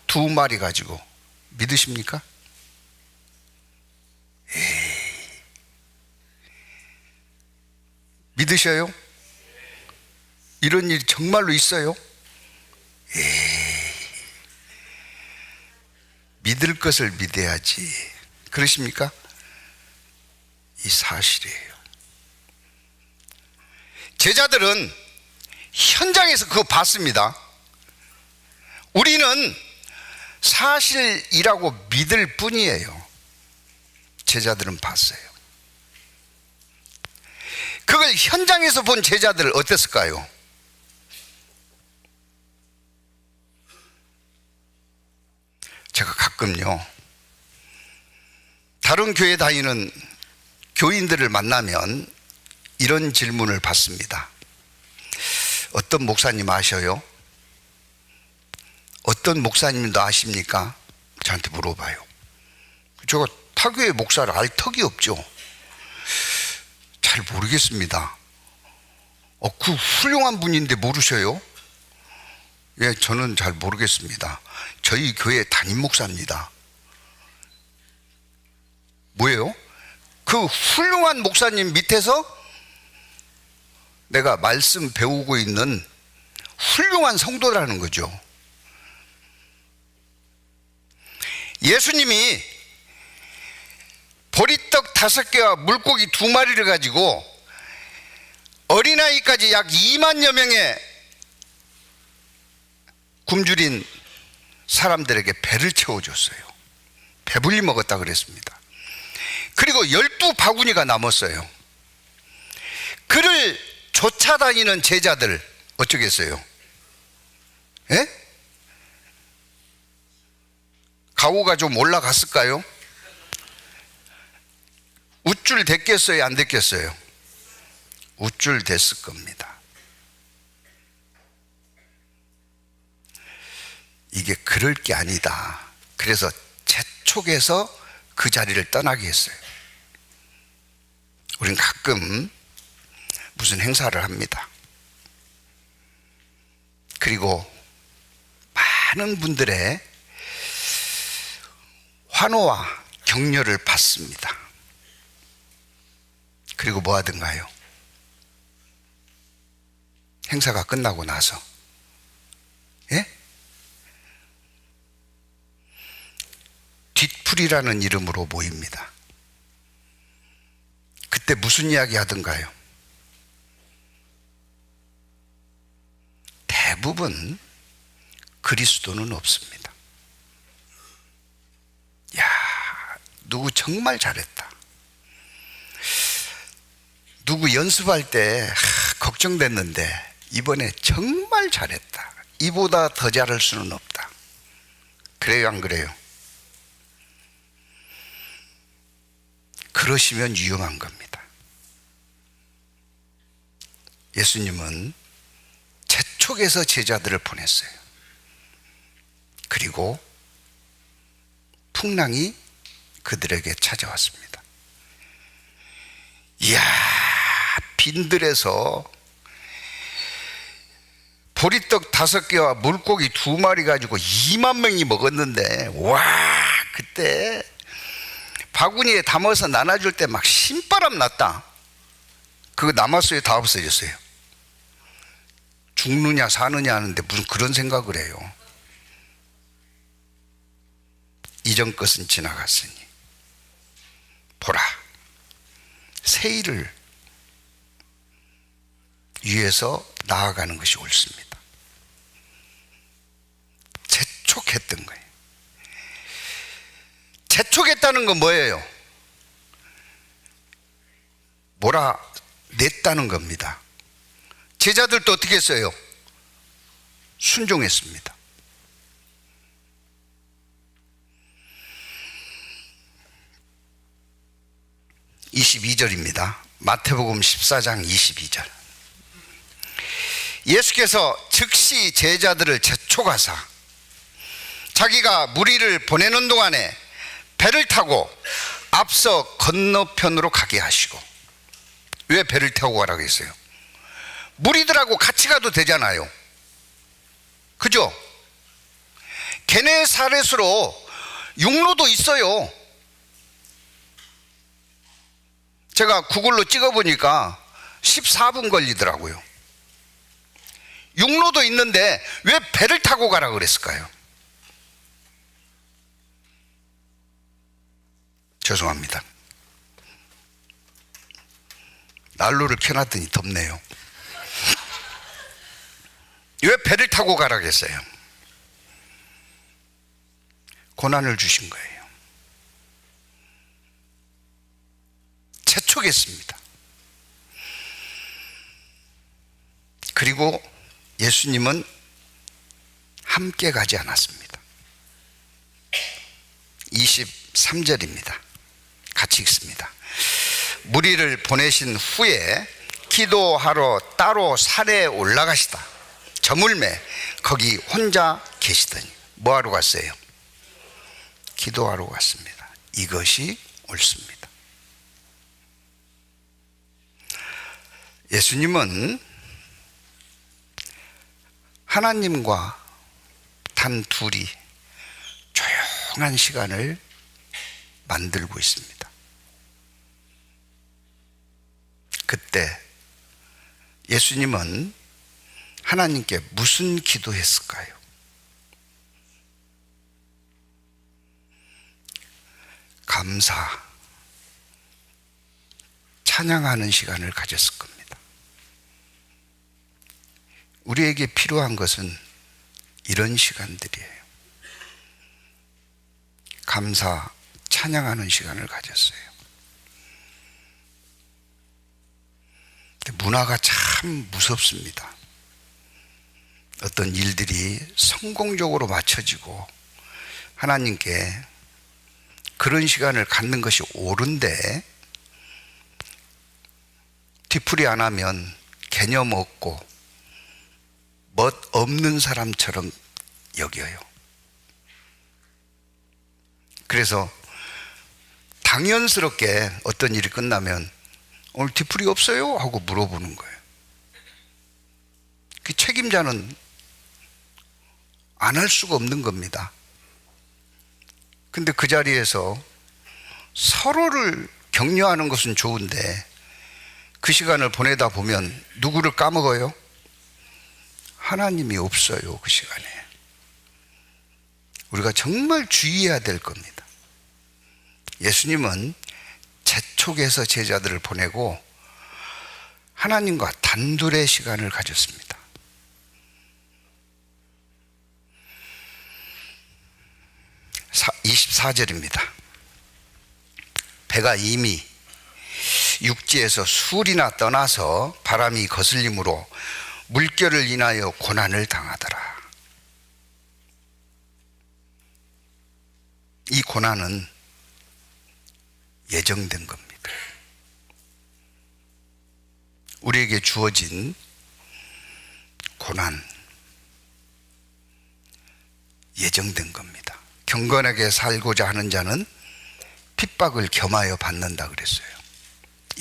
2마리 가지고. 믿으십니까? 믿으셔요? 이런 일이 정말로 있어요? 믿을 것을 믿어야지. 그러십니까? 이 사실이에요. 제자들은 현장에서 그거 봤습니다. 우리는 사실이라고 믿을 뿐이에요. 제자들은 봤어요. 그걸 현장에서 본 제자들 어땠을까요? 제가 가끔요, 다른 교회 다니는 교인들을 만나면 이런 질문을 받습니다. 어떤 목사님 아셔요? 어떤 목사님도 아십니까? 저한테 물어봐요. 제가 타교의 목사를 알 턱이 없죠. 잘 모르겠습니다. 그 훌륭한 분인데 모르셔요? 예, 저는 잘 모르겠습니다. 저희 교회 담임 목사입니다. 뭐예요? 그 훌륭한 목사님 밑에서 내가 말씀 배우고 있는 훌륭한 성도라는 거죠. 예수님이 보리떡 5개와 물고기 2마리를 가지고 어린아이까지 약 2만여 명의 굶주린 사람들에게 배를 채워줬어요. 배불리 먹었다 그랬습니다. 그리고 12바구니가 남았어요. 그를 쫓아다니는 제자들 어쩌겠어요? 예? 가오가 좀 올라갔을까요? 우쭐 됐겠어요? 안 됐겠어요? 우쭐 됐을 겁니다. 이게 그럴 게 아니다. 그래서 재촉해서 그 자리를 떠나게 했어요. 우린 가끔 무슨 행사를 합니다. 그리고 많은 분들의 환호와 격려를 받습니다. 그리고 뭐 하든가요? 행사가 끝나고 나서, 예? 뒷풀이라는 이름으로 모입니다. 그때 무슨 이야기 하던가요? 대부분 그리스도는 없습니다. 야, 누구 정말 잘했다. 누구 연습할 때 걱정됐는데 이번에 정말 잘했다. 이보다 더 잘할 수는 없다. 그래요, 안 그래요? 그러시면 위험한 겁니다. 예수님은 재촉에서 제자들을 보냈어요. 그리고 풍랑이 그들에게 찾아왔습니다. 이야, 빈들에서 보리떡 5개와 물고기 2마리 가지고 2만 명이 먹었는데, 와, 그때 바구니에 담아서 나눠줄 때 막 신바람 났다. 그거 남았어요? 다 없어졌어요? 죽느냐 사느냐 하는데 무슨 그런 생각을 해요. 이전 것은 지나갔으니 보라, 새 일을 위해서 나아가는 것이 옳습니다. 재촉했던 거예요. 재촉했다는 건 뭐예요? 몰아냈다는 겁니다. 제자들도 어떻게 했어요? 순종했습니다. (22절입니다) 마태복음 14장 22절. 예수께서 즉시 제자들을 재촉하사 자기가 무리를 보내는 동안에 배를 타고 앞서 건너편으로 가게 하시고. 왜 배를 타고 가라고 했어요? 무리들하고 같이 가도 되잖아요. 그죠? 게네사렛으로 육로도 있어요. 제가 구글로 찍어보니까 14분 걸리더라고요. 육로도 있는데 왜 배를 타고 가라고 그랬을까요? 죄송합니다. 난로를 켜놨더니 덥네요. 왜 배를 타고 가라고 했어요? 고난을 주신 거예요. 재촉했습니다. 그리고 예수님은 함께 가지 않았습니다. 23절입니다. 같이 읽습니다. 무리를 보내신 후에 기도하러 따로 산에 올라가시다. 저물매 거기 혼자 계시더니. 뭐하러 갔어요? 기도하러 갔습니다. 이것이 옳습니다. 예수님은 하나님과 단 둘이 조용한 시간을 만들고 있습니다. 그때 예수님은 하나님께 무슨 기도했을까요? 감사, 찬양하는 시간을 가졌을 겁니다. 우리에게 필요한 것은 이런 시간들이에요. 감사, 찬양하는 시간을 가졌어요. 문화가 참 무섭습니다. 어떤 일들이 성공적으로 맞춰지고 하나님께 그런 시간을 갖는 것이 옳은데 뒤풀이 안 하면 개념 없고 멋 없는 사람처럼 여겨요. 그래서 당연스럽게 어떤 일이 끝나면 오늘 뒤풀이 없어요? 하고 물어보는 거예요. 그 책임자는 안 할 수가 없는 겁니다. 근데 그 자리에서 서로를 격려하는 것은 좋은데 그 시간을 보내다 보면 누구를 까먹어요? 하나님이 없어요. 그 시간에. 우리가 정말 주의해야 될 겁니다. 예수님은 재촉해서 제자들을 보내고 하나님과 단둘의 시간을 가졌습니다. 24절입니다. 배가 이미 육지에서 술이나 떠나서 바람이 거슬림으로 물결을 인하여 고난을 당하더라. 이 고난은 예정된 겁니다. 우리에게 주어진 고난, 예정된 겁니다. 경건하게 살고자 하는 자는 핍박을 겸하여 받는다 그랬어요.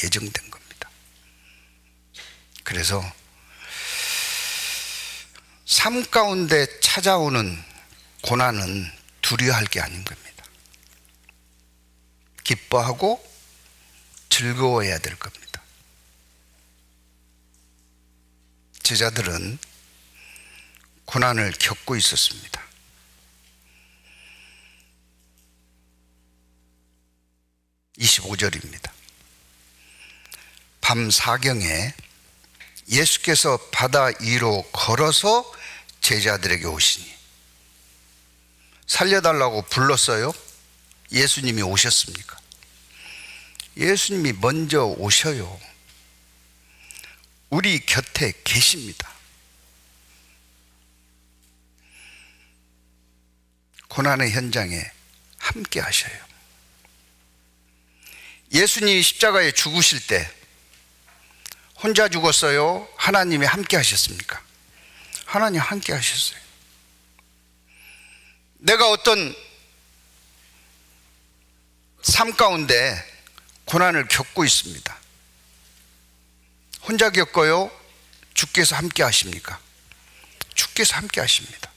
예정된 겁니다. 그래서 삶 가운데 찾아오는 고난은 두려워할 게 아닌 겁니다. 기뻐하고 즐거워해야 될 겁니다. 제자들은 고난을 겪고 있었습니다. 25절입니다. 밤 사경에 예수께서 바다 위로 걸어서 제자들에게 오시니, 살려달라고 불렀어요? 예수님이 오셨습니까? 예수님이 먼저 오셔요. 우리 곁에 계십니다. 고난의 현장에 함께 하셔요. 예수님이 십자가에 죽으실 때 혼자 죽었어요? 하나님이 함께 하셨습니까? 하나님 함께 하셨어요. 내가 어떤 삶 가운데 고난을 겪고 있습니다. 혼자 겪어요? 주께서 함께 하십니까? 주께서 함께 하십니다.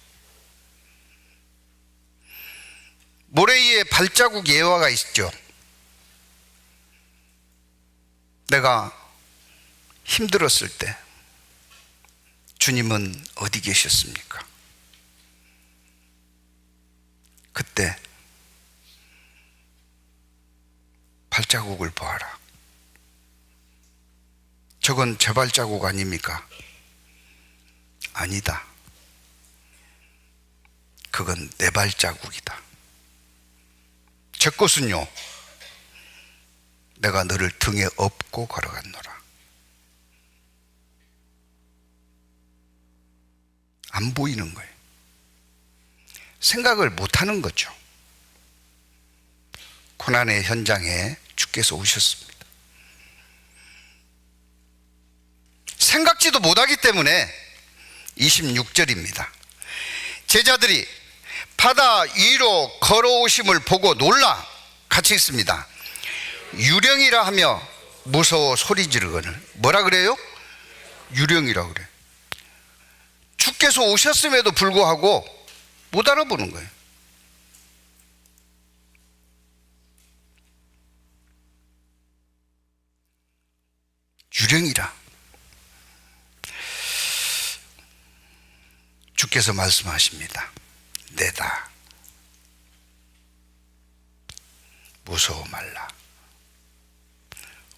모래 위에 발자국 예화가 있죠. 내가 힘들었을 때 주님은 어디 계셨습니까? 그때 발자국을 보아라. 저건 제 발자국 아닙니까? 아니다. 그건 내 발자국이다. 제 것은요, 내가 너를 등에 업고 걸어갔노라. 안 보이는 거예요. 생각을 못 하는 거죠. 고난의 현장에 주께서 오셨습니다. 생각지도 못하기 때문에 26절입니다. 제자들이 바다 위로 걸어오심을 보고 놀라, 같이 있습니다. 유령이라 하며 무서워 소리 지르거늘. 뭐라 그래요? 유령이라 그래. 주께서 오셨음에도 불구하고 못 알아보는 거예요. 유령이라. 주께서 말씀하십니다. 내다. 무서워 말라.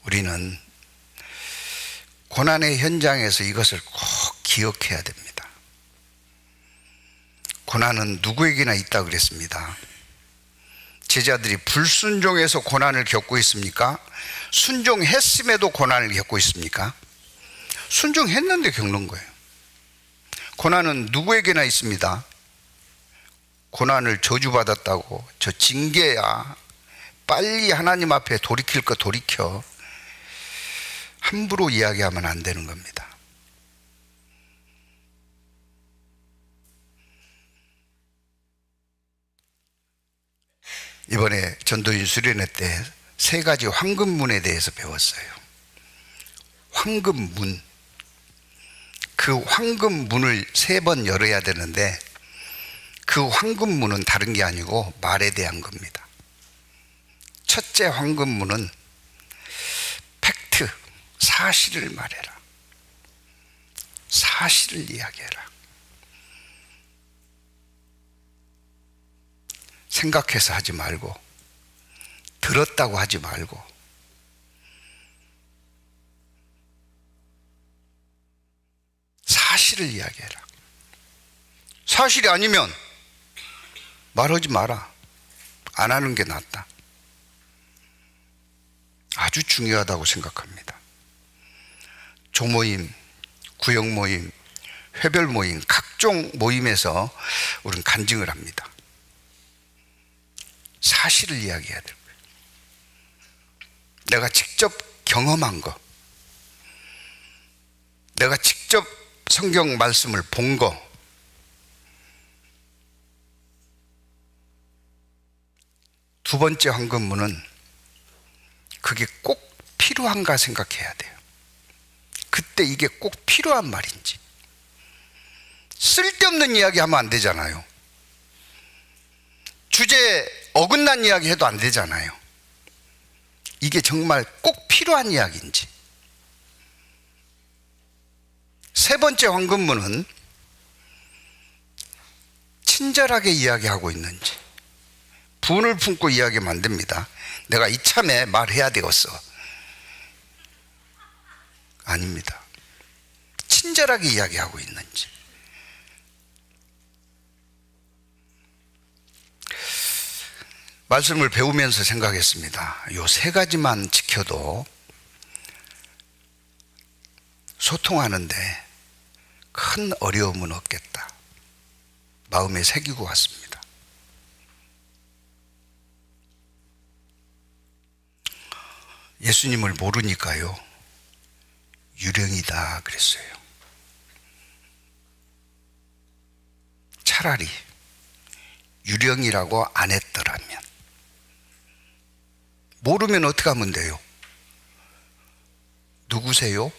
우리는 고난의 현장에서 이것을 꼭 기억해야 됩니다. 고난은 누구에게나 있다 그랬습니다. 제자들이 불순종해서 고난을 겪고 있습니까? 순종했음에도 고난을 겪고 있습니까? 순종했는데 겪는 거예요. 고난은 누구에게나 있습니다. 고난을 저주받았다고 저 징계야, 빨리 하나님 앞에 돌이킬 거 돌이켜, 함부로 이야기하면 안 되는 겁니다. 이번에 전도인 수련회 때 3가지 황금문에 대해서 배웠어요. 황금문. 그 황금문을 3번 열어야 되는데 그 황금문은 다른 게 아니고 말에 대한 겁니다. 첫째 황금문은 팩트, 사실을 말해라. 사실을 이야기해라. 생각해서 하지 말고, 들었다고 하지 말고, 사실을 이야기해라. 사실이 아니면 말하지 마라. 안 하는 게 낫다. 아주 중요하다고 생각합니다. 조모임, 구역모임, 회별모임, 각종 모임에서 우리는 간증을 합니다. 사실을 이야기해야 될 거예요. 내가 직접 경험한 거, 내가 직접 성경 말씀을 본 거, 두 번째 황금문은 그게 꼭 필요한가 생각해야 돼요. 그때 이게 꼭 필요한 말인지. 쓸데없는 이야기 하면 안 되잖아요. 주제에 어긋난 이야기 해도 안 되잖아요. 이게 정말 꼭 필요한 이야기인지. 세 번째 황금문은 친절하게 이야기하고 있는지. 분을 품고 이야기하면 안 됩니다. 내가 이참에 말해야 되겠어. 아닙니다. 친절하게 이야기하고 있는지. 말씀을 배우면서 생각했습니다. 요 3가지만 지켜도 소통하는데 큰 어려움은 없겠다. 마음에 새기고 왔습니다. 예수님을 모르니까요, 유령이다 그랬어요. 차라리 유령이라고 안 했더라면. 모르면 어떻게 하면 돼요? 누구세요?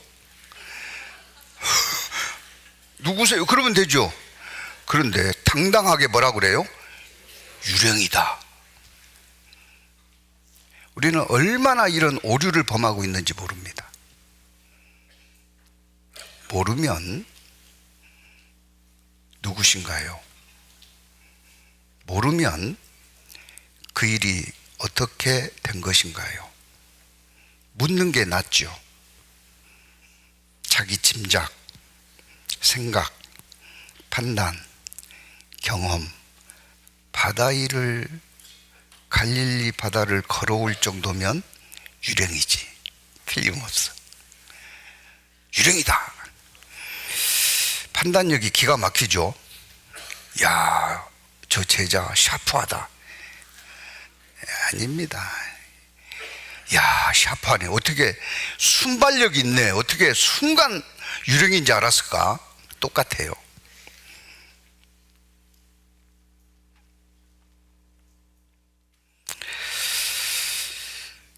누구세요? 그러면 되죠. 그런데 당당하게 뭐라 그래요? 유령이다. 우리는 얼마나 이런 오류를 범하고 있는지 모릅니다. 모르면 누구신가요? 모르면 그 일이 어떻게 된 것인가요? 묻는 게 낫죠. 자기 짐작, 생각, 판단, 경험, 바다 위를 갈릴리 바다를 걸어올 정도면 유령이지. 틀림없어. 유령이다. 판단력이 기가 막히죠. 야, 저 제자 샤프하다. 아닙니다. 야, 샤프하네. 어떻게 순발력이 있네. 어떻게 순간 유령인지 알았을까? 똑같아요.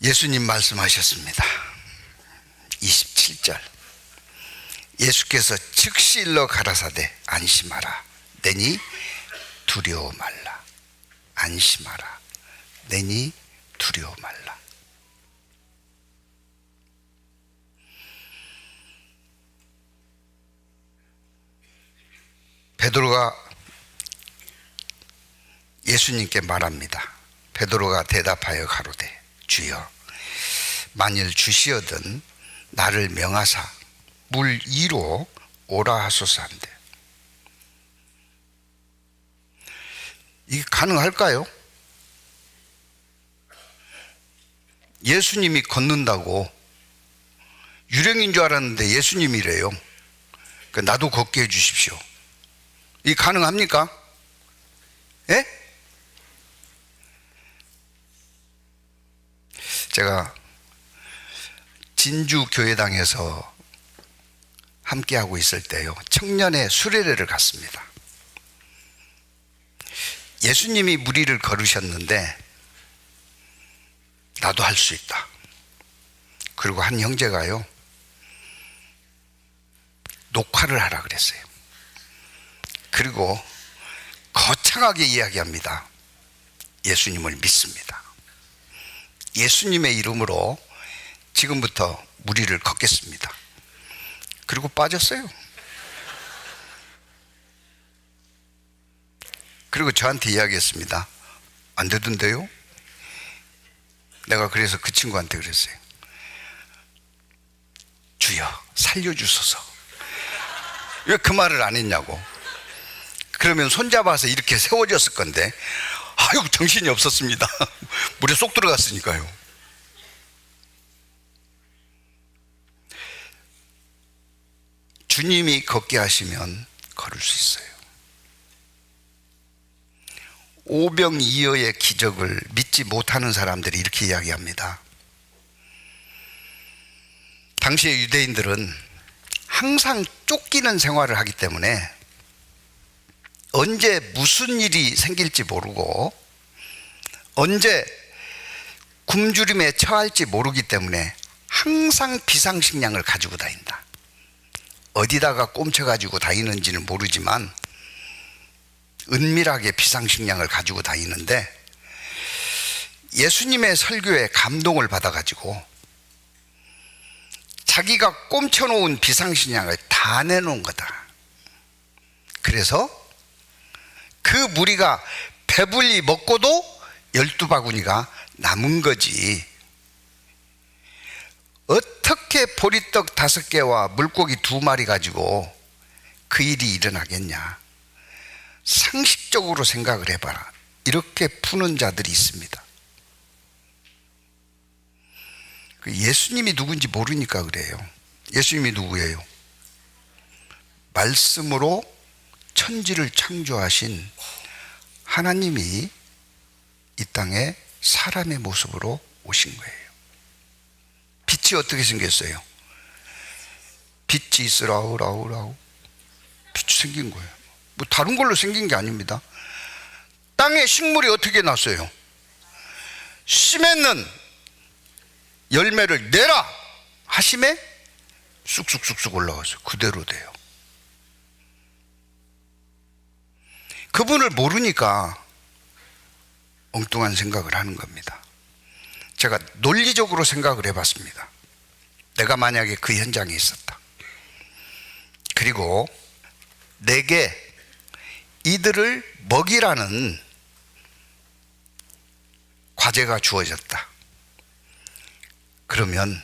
예수님 말씀하셨습니다. 27절. 예수께서 즉시 일러 가라사대 안심하라. 내니 두려워 말라. 안심하라. 내니 두려워 말라. 베드로가 예수님께 말합니다. 베드로가 대답하여 가로되 주여 만일 주시어든 나를 명하사 물 위로 오라 하소서 한대. 이게 가능할까요? 예수님이 걷는다고. 유령인 줄 알았는데 예수님이래요. 나도 걷게 해 주십시오. 이게 가능합니까? 예? 제가 진주교회당에서 함께하고 있을 때요, 청년의 수련회를 갔습니다. 예수님이 무리를 걸으셨는데 나도 할 수 있다. 그리고 한 형제가요, 녹화를 하라 그랬어요. 그리고 거창하게 이야기합니다. 예수님을 믿습니다. 예수님의 이름으로 지금부터 무리를 걷겠습니다. 그리고 빠졌어요. 그리고 저한테 이야기했습니다. 안 되던데요? 내가 그래서 그 친구한테 그랬어요. 주여 살려주소서. 왜 그 말을 안 했냐고. 그러면 손잡아서 이렇게 세워졌을 건데, 아유 정신이 없었습니다. 물에 쏙 들어갔으니까요. 주님이 걷게 하시면 걸을 수 있어요. 오병이어의 기적을 믿지 못하는 사람들이 이렇게 이야기합니다. 당시의 유대인들은 항상 쫓기는 생활을 하기 때문에 언제 무슨 일이 생길지 모르고 언제 굶주림에 처할지 모르기 때문에 항상 비상식량을 가지고 다닌다. 어디다가 꼼쳐가지고 다니는지는 모르지만 은밀하게 비상식량을 가지고 다니는데, 예수님의 설교에 감동을 받아가지고 자기가 꼼쳐놓은 비상식량을 다 내놓은 거다. 그래서 그 무리가 배불리 먹고도 12바구니가 남은 거지. 어떻게 보리떡 5개와 물고기 2마리 가지고 그 일이 일어나겠냐. 상식적으로 생각을 해봐라. 이렇게 푸는 자들이 있습니다. 예수님이 누군지 모르니까 그래요. 예수님이 누구예요? 말씀으로 천지를 창조하신 하나님이 이 땅에 사람의 모습으로 오신 거예요. 빛이 어떻게 생겼어요? 빛이 있으라우 빛이 생긴 거예요. 뭐 다른 걸로 생긴 게 아닙니다. 땅에 식물이 어떻게 났어요? 씨 맺는 열매를 내라 하심에 쑥쑥쑥쑥 올라와서 그대로 돼요. 그분을 모르니까 엉뚱한 생각을 하는 겁니다. 제가 논리적으로 생각을 해봤습니다. 내가 만약에 그 현장에 있었다. 그리고 내게 이들을 먹이라는 과제가 주어졌다. 그러면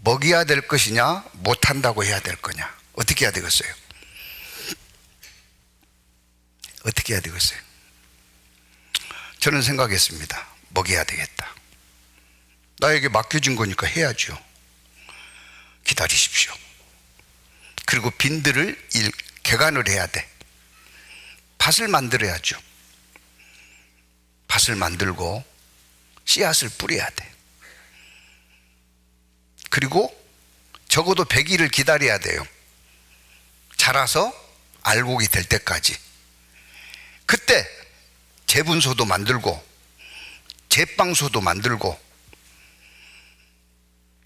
먹여야 될 것이냐, 못한다고 해야 될 거냐, 어떻게 해야 되겠어요? 어떻게 해야 되겠어요? 저는 생각했습니다. 먹여야 되겠다. 나에게 맡겨진 거니까 해야죠. 기다리십시오. 그리고 빈들을 개간을 해야 돼. 밭을 만들어야죠. 밭을 만들고 씨앗을 뿌려야 돼. 그리고 적어도 100일을 기다려야 돼요. 자라서 알곡이 될 때까지. 그때 재분소도 만들고 제빵소도 만들고,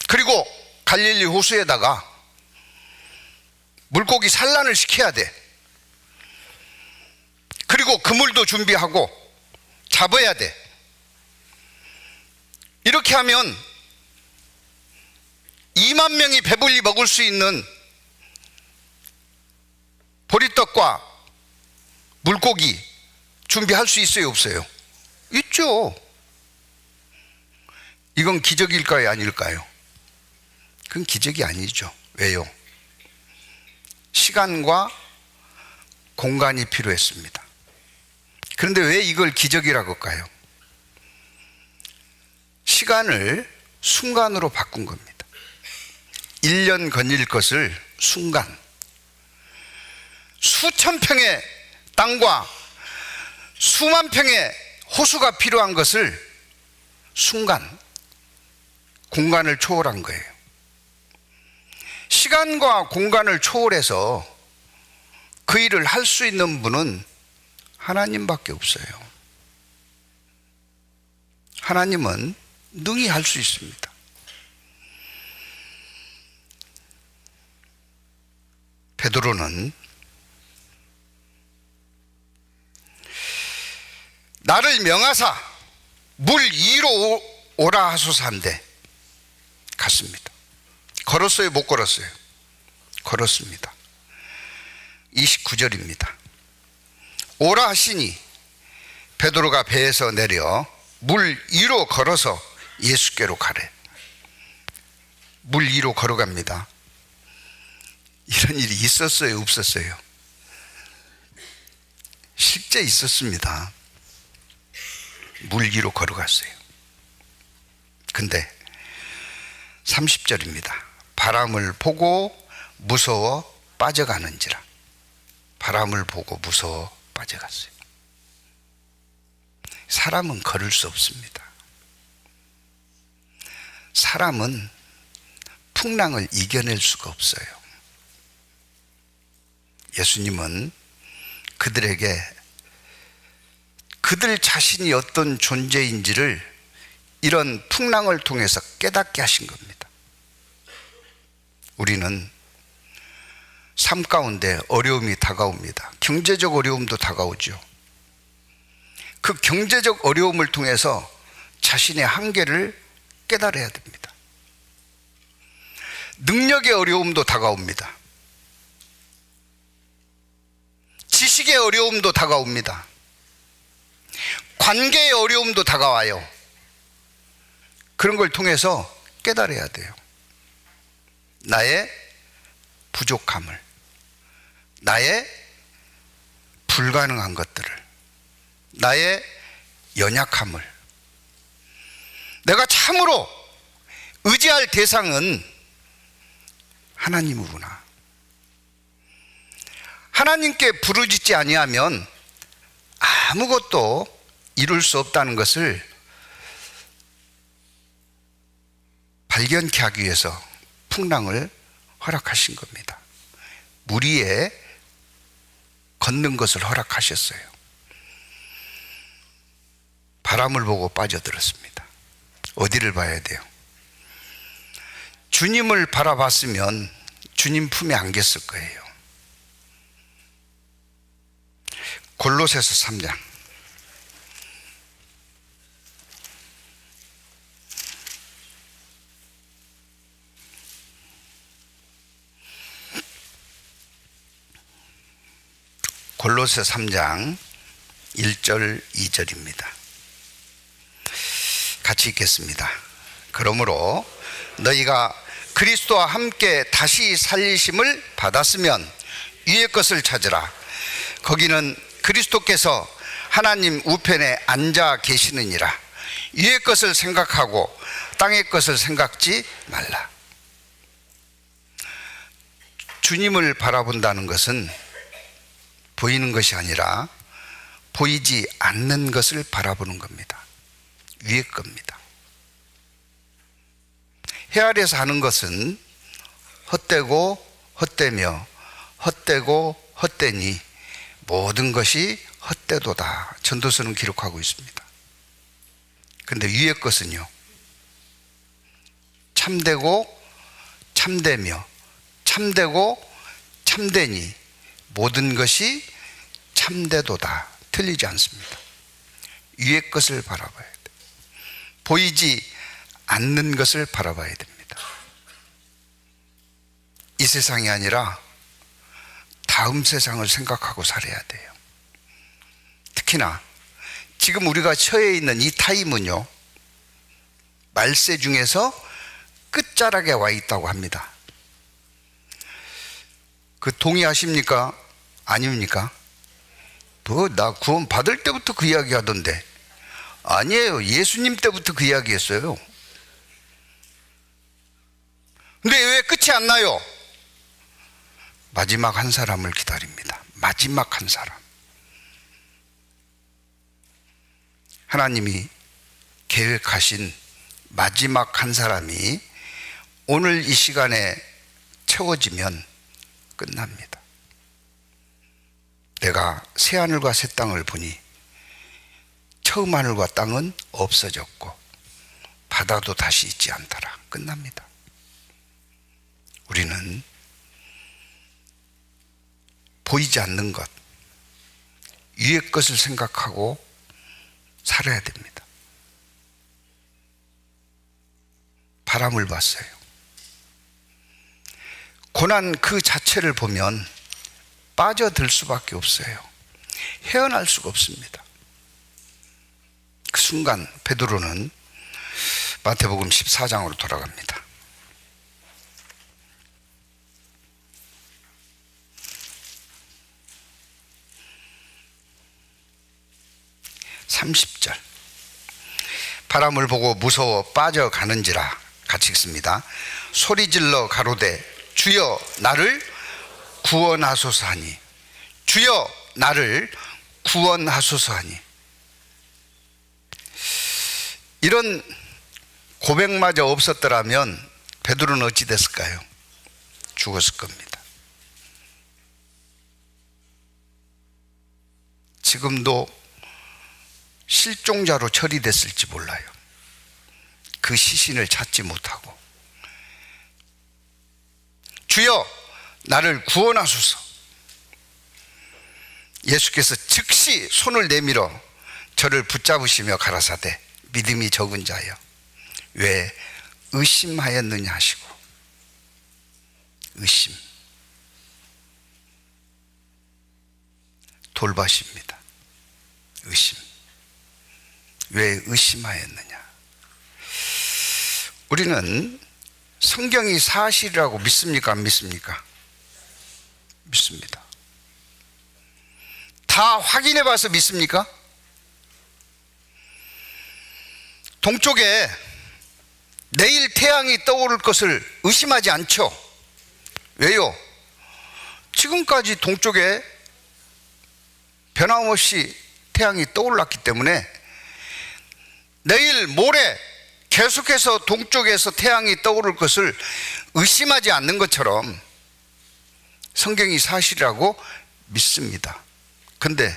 그리고 갈릴리 호수에다가 물고기 산란을 시켜야 돼. 그리고 그물도 준비하고 잡아야 돼. 이렇게 하면 2만 명이 배불리 먹을 수 있는 보리떡과 물고기 준비할 수 있어요, 없어요? 있죠. 이건 기적일까요, 아닐까요? 그건 기적이 아니죠. 왜요? 시간과 공간이 필요했습니다. 그런데 왜 이걸 기적이라고 할까요? 시간을 순간으로 바꾼 겁니다. 1년 걸릴 것을 순간, 수천 평의 땅과 수만 평의 호수가 필요한 것을 순간, 공간을 초월한 거예요. 시간과 공간을 초월해서 그 일을 할 수 있는 분은 하나님밖에 없어요. 하나님은 능히 할 수 있습니다. 베드로는 나를 명하사 물 위로 오라 하소서 한데 갔습니다. 걸었어요, 못 걸었어요? 걸었습니다. 29절입니다. 오라 하시니 베드로가 배에서 내려 물 위로 걸어서 예수께로 가래. 물 위로 걸어갑니다. 이런 일이 있었어요, 없었어요? 실제 있었습니다. 물 위로 걸어갔어요. 근데 30절입니다. 바람을 보고 무서워 빠져가는지라. 바람을 보고 무서워 빠져갔어요. 사람은 걸을 수 없습니다. 사람은 풍랑을 이겨낼 수가 없어요. 예수님은 그들에게 그들 자신이 어떤 존재인지를 이런 풍랑을 통해서 깨닫게 하신 겁니다. 우리는 삶 가운데 어려움이 다가옵니다. 경제적 어려움도 다가오죠. 그 경제적 어려움을 통해서 자신의 한계를 깨달아야 됩니다. 능력의 어려움도 다가옵니다. 지식의 어려움도 다가옵니다. 관계의 어려움도 다가와요. 그런 걸 통해서 깨달아야 돼요. 나의 부족함을, 나의 불가능한 것들을, 나의 연약함을. 내가 참으로 의지할 대상은 하나님이구나. 하나님께 부르짖지 아니하면 아무것도 이룰 수 없다는 것을 발견케 하기 위해서 풍랑을 허락하신 겁니다. 물 위에 걷는 것을 허락하셨어요. 바람을 보고 빠져들었습니다. 어디를 봐야 돼요? 주님을 바라봤으면 주님 품에 안겼을 거예요. 골로새서 3장. 골로새 3장 1절 2절입니다. 같이 읽겠습니다. 그러므로 너희가 그리스도와 함께 다시 살리심을 받았으면 위의 것을 찾으라. 거기는 그리스도께서 하나님 우편에 앉아 계시느니라. 위의 것을 생각하고 땅의 것을 생각지 말라. 주님을 바라본다는 것은 보이는 것이 아니라 보이지 않는 것을 바라보는 겁니다. 위의 겁니다. 해 아래에서 하는 것은 헛되고 헛되며 헛되고 헛되니 모든 것이 헛되도다. 전도서는 기록하고 있습니다. 그런데 위의 것은요, 참되고 참되며 참되고 참되니 모든 것이 참되도다. 틀리지 않습니다. 위의 것을 바라봐야 돼요. 보이지 않는 것을 바라봐야 됩니다. 이 세상이 아니라 다음 세상을 생각하고 살아야 돼요. 특히나 지금 우리가 처해 있는 이 타임은요, 말세 중에서 끝자락에 와 있다고 합니다. 그 동의하십니까? 아닙니까? 나 구원 받을 때부터 그 이야기 하던데. 아니에요. 예수님 때부터 그 이야기 했어요. 근데 왜 끝이 안 나요? 마지막 한 사람을 기다립니다. 마지막 한 사람. 하나님이 계획하신 마지막 한 사람이 오늘 이 시간에 채워지면 끝납니다. 내가 새하늘과 새 땅을 보니 처음 하늘과 땅은 없어졌고 바다도 다시 있지 않더라. 끝납니다. 우리는 보이지 않는 것, 위의 것을 생각하고 살아야 됩니다. 바람을 봤어요. 고난 그 자체를 보면 빠져들 수밖에 없어요. 헤어날 수가 없습니다. 그 순간 베드로는 마태복음 14장으로 돌아갑니다. (30절) 바람을 보고 무서워 빠져가는지라. 같이 읽습니다. 소리질러 가로되 주여 나를 구원하소서 하니, 주여 나를 구원하소서 하니. 이런 고백마저 없었더라면 베드로는 어찌 됐을까요? 죽었을 겁니다. 지금도 실종자로 처리됐을지 몰라요. 그 시신을 찾지 못하고. 주여 나를 구원하소서. 예수께서 즉시 손을 내밀어 저를 붙잡으시며 가라사대 믿음이 적은 자여 왜 의심하였느냐 하시고. 의심, 돌밭입니다. 의심. 왜 의심하였느냐. 우리는 성경이 사실이라고 믿습니까? 안 믿습니까? 믿습니다. 다 확인해 봐서 믿습니까? 동쪽에 내일 태양이 떠오를 것을 의심하지 않죠. 왜요? 지금까지 동쪽에 변함없이 태양이 떠올랐기 때문에 내일 모레 계속해서 동쪽에서 태양이 떠오를 것을 의심하지 않는 것처럼 성경이 사실이라고 믿습니다. 근데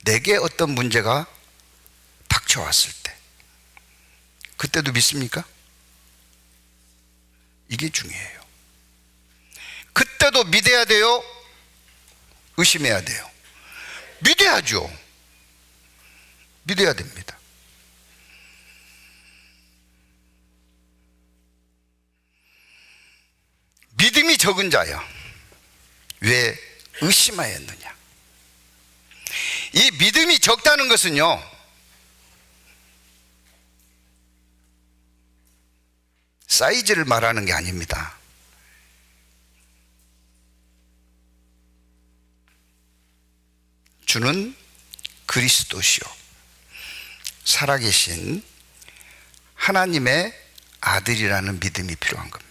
내게 어떤 문제가 닥쳐왔을 때 그때도 믿습니까? 이게 중요해요. 그때도 믿어야 돼요? 의심해야 돼요? 믿어야죠. 믿어야 됩니다. 믿음이 적은 자여 왜 의심하였느냐. 이 믿음이 적다는 것은요, 사이즈를 말하는 게 아닙니다. 주는 그리스도시요 살아계신 하나님의 아들이라는 믿음이 필요한 겁니다.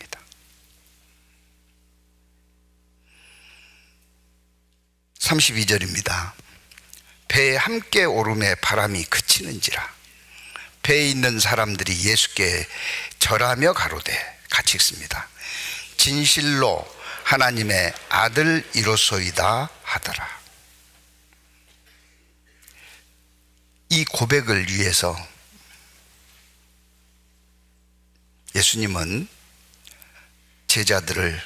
32절입니다. 배에 함께 오름에 바람이 그치는지라. 배에 있는 사람들이 예수께 절하며 가로되, 같이 읽습니다. 진실로 하나님의 아들이로소이다 하더라. 이 고백을 위해서 예수님은 제자들을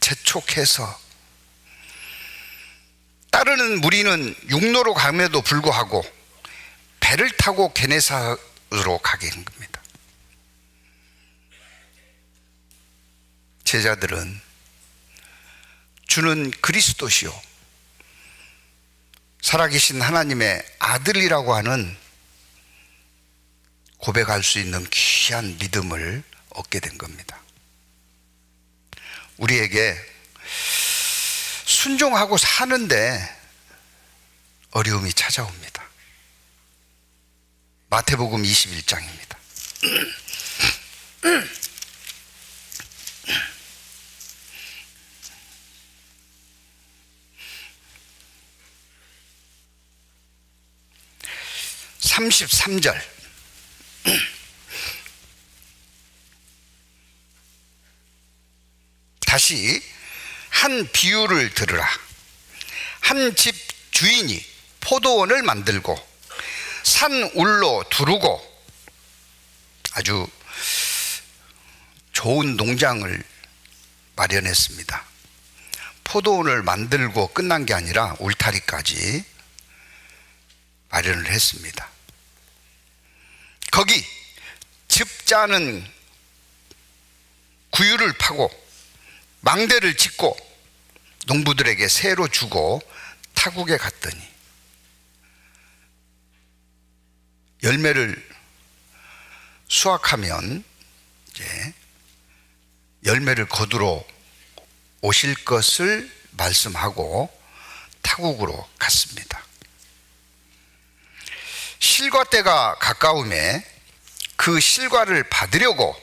재촉해서 따르는 무리는 육로로 감에도 불구하고 배를 타고 게네사로 가게 한 겁니다. 제자들은 주는 그리스도시요 살아계신 하나님의 아들이라고 하는 고백할 수 있는 귀한 믿음을 얻게 된 겁니다. 우리에게 순종하고 사는데 어려움이 찾아옵니다. 마태복음 21장입니다. (33절) 다시 한 비유를 들으라. 한 집 주인이 포도원을 만들고 산 울로 두르고 아주 좋은 농장을 마련했습니다. 포도원을 만들고 끝난 게 아니라 울타리까지 마련을 했습니다. 거기 즙 짜는 구유를 파고 망대를 짓고 농부들에게 새로 주고 타국에 갔더니 열매를 수확하면 이제 열매를 거두러 오실 것을 말씀하고 타국으로 갔습니다. 실과 때가 가까움에 그 실과를 받으려고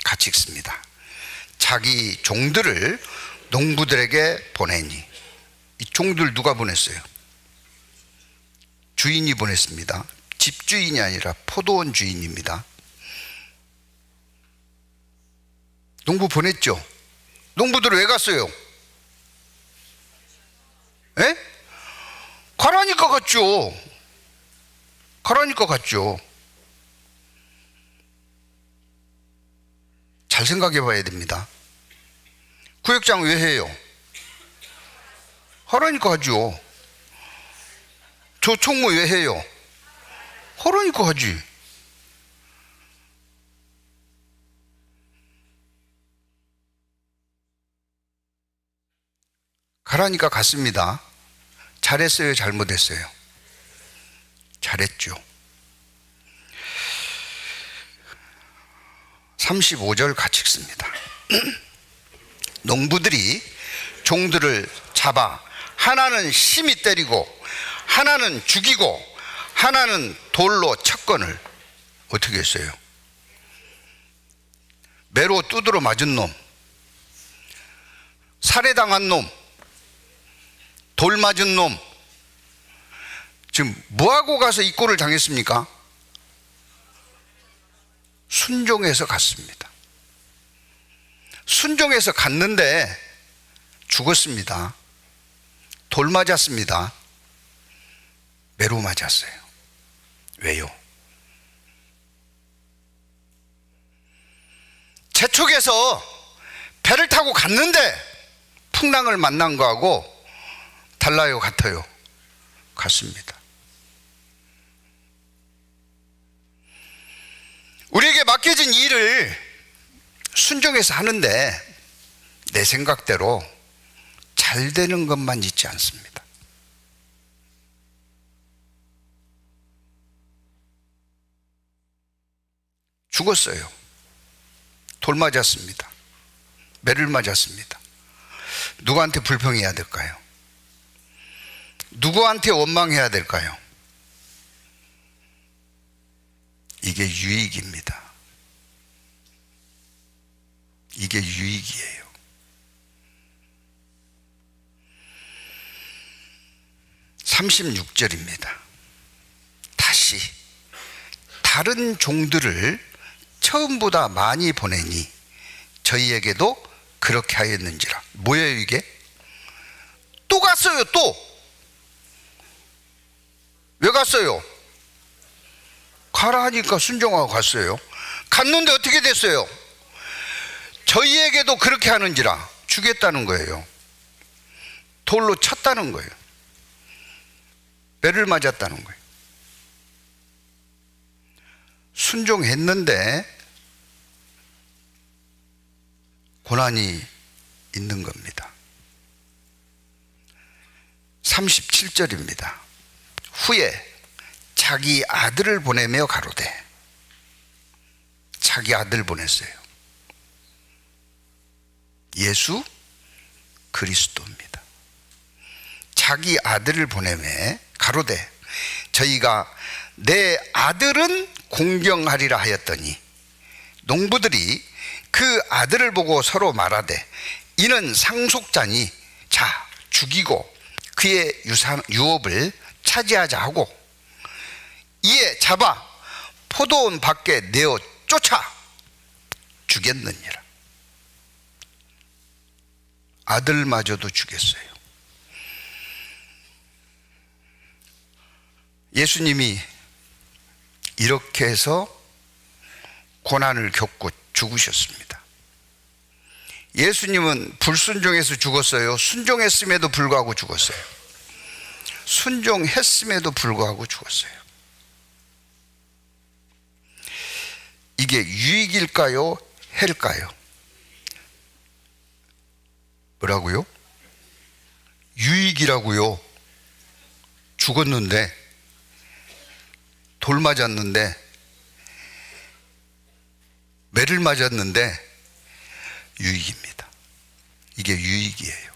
같이 읽습니다. 자기 종들을 농부들에게 보내니, 이 종들 누가 보냈어요? 주인이 보냈습니다. 집주인이 아니라 포도원 주인입니다. 농부 보냈죠. 농부들 왜 갔어요? 에? 가라니까 갔죠. 가라니까 갔죠. 잘 생각해 봐야 됩니다. 구역장 왜 해요? 하라니까 하죠. 저 총무 왜 해요? 하라니까 하지. 가라니까 갔습니다. 잘했어요? 잘못했어요? 잘했죠. 35절 같이 읽습니다. 농부들이 종들을 잡아 하나는 심히 때리고 하나는 죽이고 하나는 돌로 쳤거늘. 어떻게 했어요? 매로 두드러 맞은 놈, 살해당한 놈, 돌 맞은 놈, 지금 뭐하고 가서 이 꼴을 당했습니까? 순종해서 갔습니다. 순종해서 갔는데 죽었습니다. 돌 맞았습니다. 매로 맞았어요. 왜요? 재촉에서 배를 타고 갔는데 풍랑을 만난 거하고 달라요? 같아요? 같습니다. 우리에게 맡겨진 일을 순종해서 하는데 내 생각대로 잘 되는 것만 있지 않습니다. 죽었어요. 돌 맞았습니다. 매를 맞았습니다. 누구한테 불평해야 될까요? 누구한테 원망해야 될까요? 이게 유익입니다. 이게 유익이에요. (36절입니다) 다시 다른 종들을 처음보다 많이 보내니 저희에게도 그렇게 하였는지라. 뭐예요 이게? 또 갔어요. 또 왜 갔어요? 가라 하니까 순종하고 갔어요. 갔는데 어떻게 됐어요? 저희에게도 그렇게 하는지라. 주겠다는 거예요. 돌로 쳤다는 거예요. 매를 맞았다는 거예요. 순종했는데 고난이 있는 겁니다. 37절입니다. 후에 자기 아들을 보내며 가로되. 자기 아들 보냈어요. 예수 그리스도입니다. 자기 아들을 보내며 가로되 저희가 내 아들은 공경하리라 하였더니 농부들이 그 아들을 보고 서로 말하되 이는 상속자니 자 죽이고 그의 유업을 차지하자 하고 이에 잡아 포도원 밖에 내어 쫓아 죽였느니라. 아들마저도 죽였어요. 예수님이 이렇게 해서 고난을 겪고 죽으셨습니다. 예수님은 불순종해서 죽었어요? 순종했음에도 불구하고 죽었어요? 순종했음에도 불구하고 죽었어요. 이게 유익일까요? 해일까요? 뭐라고요? 유익이라고요. 죽었는데, 돌 맞았는데, 매를 맞았는데 유익입니다. 이게 유익이에요.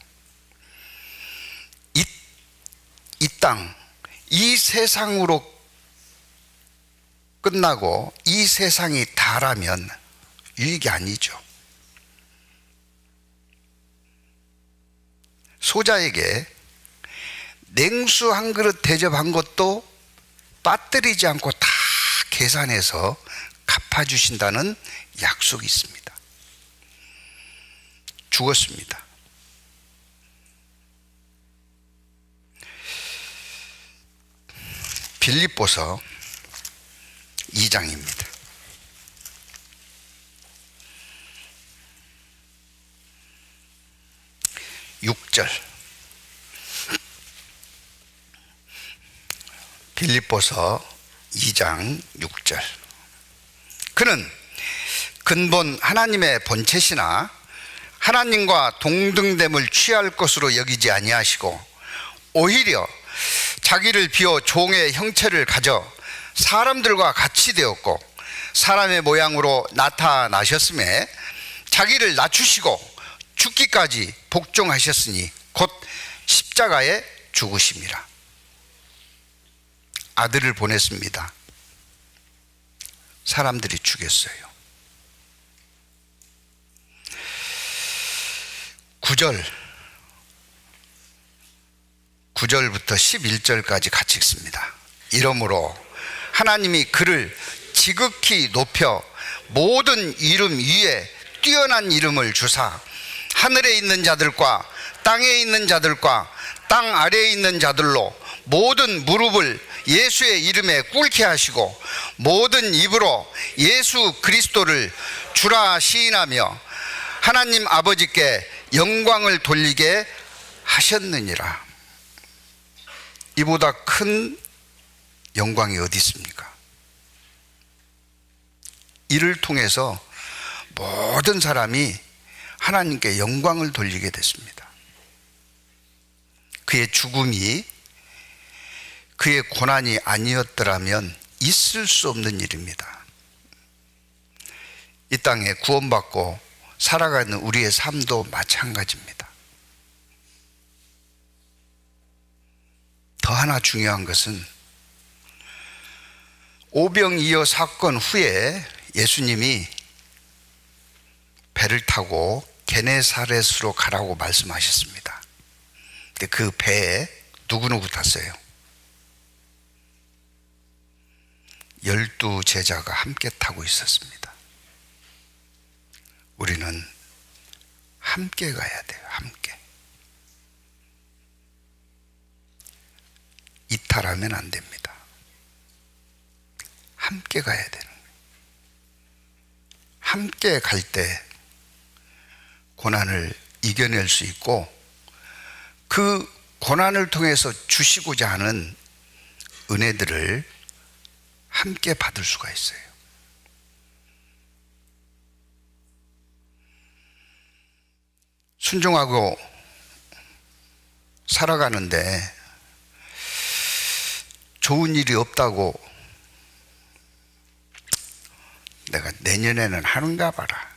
이 땅, 이 세상으로 끝나고 이 세상이 다라면 유익이 아니죠. 소자에게 냉수 한 그릇 대접한 것도 빠뜨리지 않고 다 계산해서 갚아주신다는 약속이 있습니다. 죽었습니다. 빌립보서 2장입니다. 6절. 빌립보서 2장 6절. 그는 근본 하나님의 본체시나 하나님과 동등됨을 취할 것으로 여기지 아니하시고 오히려 자기를 비워 종의 형체를 가져 사람들과 같이 되었고 사람의 모양으로 나타나셨음에 자기를 낮추시고 죽기까지 복종하셨으니 곧 십자가에 죽으심이라. 아들을 보냈습니다. 사람들이 죽였어요. 9절부터 11절까지 같이 읽습니다. 이러므로 하나님이 그를 지극히 높여 모든 이름 위에 뛰어난 이름을 주사 하늘에 있는 자들과 땅에 있는 자들과 땅 아래에 있는 자들로 모든 무릎을 예수의 이름에 꿇게 하시고 모든 입으로 예수 그리스도를 주라 시인하며 하나님 아버지께 영광을 돌리게 하셨느니라. 이보다 큰 영광이 어디 있습니까? 이를 통해서 모든 사람이 하나님께 영광을 돌리게 됐습니다. 그의 죽음이 그의 고난이 아니었더라면 있을 수 없는 일입니다. 이 땅에 구원받고 살아가는 우리의 삶도 마찬가지입니다. 더 하나 중요한 것은 오병이어 사건 후에 예수님이 배를 타고 게네사렛으로 가라고 말씀하셨습니다. 근데 그 배에 누구누구 탔어요? 12 제자가 함께 타고 있었습니다. 우리는 함께 가야 돼요. 함께. 이탈하면 안 됩니다. 함께 가야 되는 거예요. 함께 갈 때 고난을 이겨낼 수 있고 그 고난을 통해서 주시고자 하는 은혜들을 함께 받을 수가 있어요. 순종하고 살아가는데 좋은 일이 없다고 내가 내년에는 하는가 봐라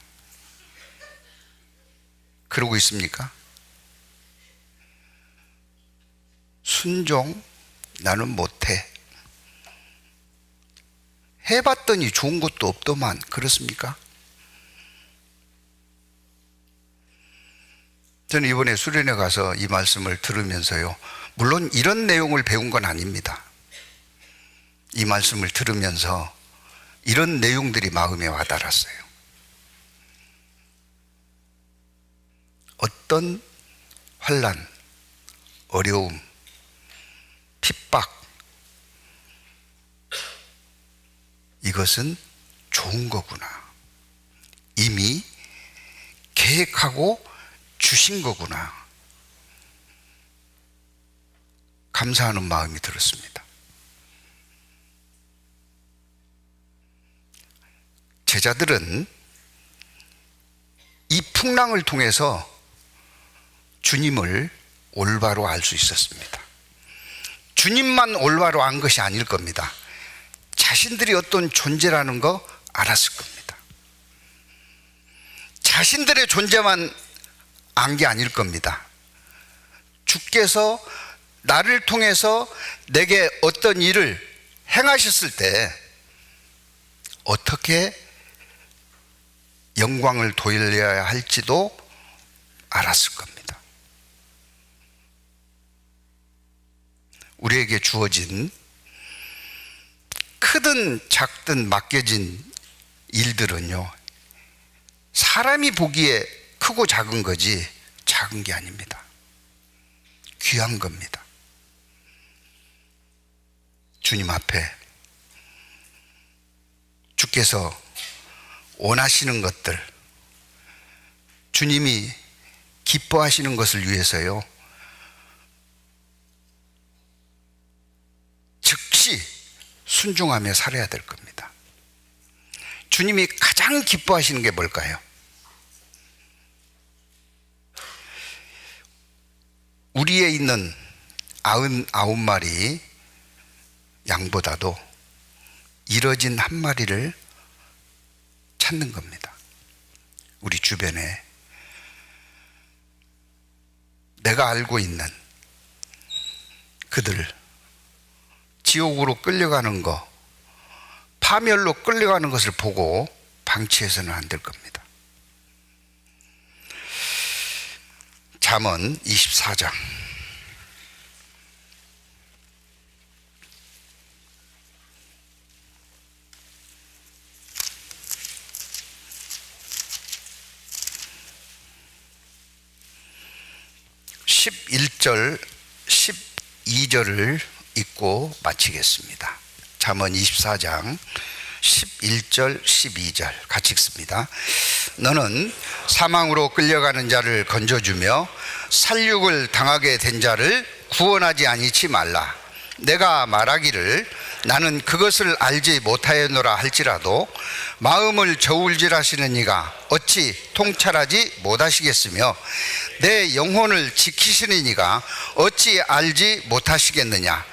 그러고 있습니까? 순종 나는 못해. 해봤더니 좋은 것도 없더만. 그렇습니까? 저는 이번에 수련회 가서 이 말씀을 들으면서요, 물론 이런 내용을 배운 건 아닙니다. 이 말씀을 들으면서 이런 내용들이 마음에 와닿았어요. 어떤 환난, 어려움, 핍박, 이것은 좋은 거구나. 이미 계획하고 주신 거구나. 감사하는 마음이 들었습니다. 제자들은 이 풍랑을 통해서 주님을 올바로 알 수 있었습니다. 주님만 올바로 안 것이 아닐 겁니다. 자신들이 어떤 존재라는 거 알았을 겁니다. 자신들의 존재만 안 게 아닐 겁니다. 주께서 나를 통해서 내게 어떤 일을 행하셨을 때 어떻게 영광을 돌려야 할지도 알았을 겁니다. 우리에게 주어진 크든 작든 맡겨진 일들은요, 사람이 보기에 크고 작은 거지 작은 게 아닙니다. 귀한 겁니다. 주님 앞에 주께서 원하시는 것들, 주님이 기뻐하시는 것을 위해서요, 즉시 순종하며 살아야 될 겁니다. 주님이 가장 기뻐하시는 게 뭘까요? 우리에 있는 99마리 양보다도 잃어진 한 마리를 찾는 겁니다. 우리 주변에 내가 알고 있는 그들, 지옥으로 끌려가는 거, 파멸로 끌려가는 것을 보고 방치해서는 안 될 겁니다. 잠언 24장 11절 12절을 읽고 마치겠습니다. 잠언 24장 11절 12절 같이 읽습니다. 너는 사망으로 끌려가는 자를 건져주며 살육을 당하게 된 자를 구원하지 아니치 말라. 내가 말하기를 나는 그것을 알지 못하였노라 할지라도 마음을 저울질하시는 이가 어찌 통찰하지 못하시겠으며 내 영혼을 지키시는 이가 어찌 알지 못하시겠느냐.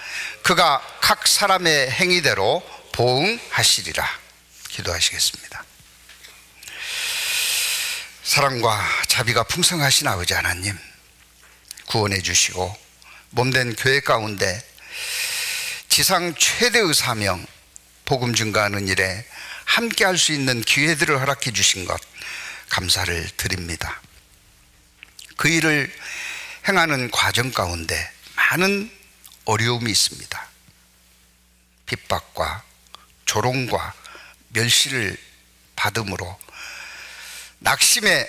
그가 각 사람의 행위대로 보응하시리라. 기도하시겠습니다. 사랑과 자비가 풍성하신 아버지 하나님, 구원해 주시고 몸된 교회 가운데 지상 최대의 사명, 복음 증거하는 일에 함께 할 수 있는 기회들을 허락해 주신 것 감사를 드립니다. 그 일을 행하는 과정 가운데 많은 어려움이 있습니다. 핍박과 조롱과 멸시를 받음으로 낙심에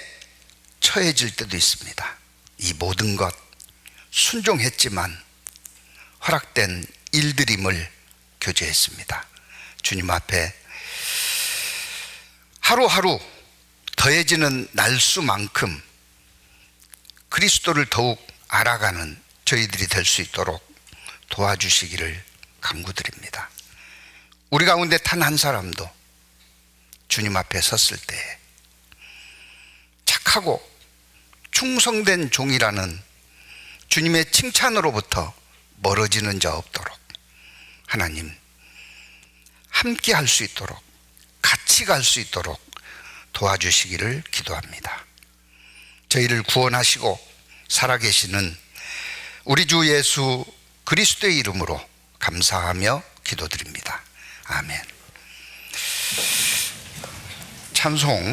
처해질 때도 있습니다. 이 모든 것 순종했지만 허락된 일들임을 교제했습니다. 주님 앞에 하루하루 더해지는 날수만큼 그리스도를 더욱 알아가는 저희들이 될 수 있도록 도와주시기를 간구드립니다. 우리 가운데 단 한 사람도 주님 앞에 섰을 때 착하고 충성된 종이라는 주님의 칭찬으로부터 멀어지는 자 없도록 하나님 함께 할 수 있도록 같이 갈 수 있도록 도와주시기를 기도합니다. 저희를 구원하시고 살아계시는 우리 주 예수 그리스도의 이름으로 감사하며 기도드립니다. 아멘. 찬송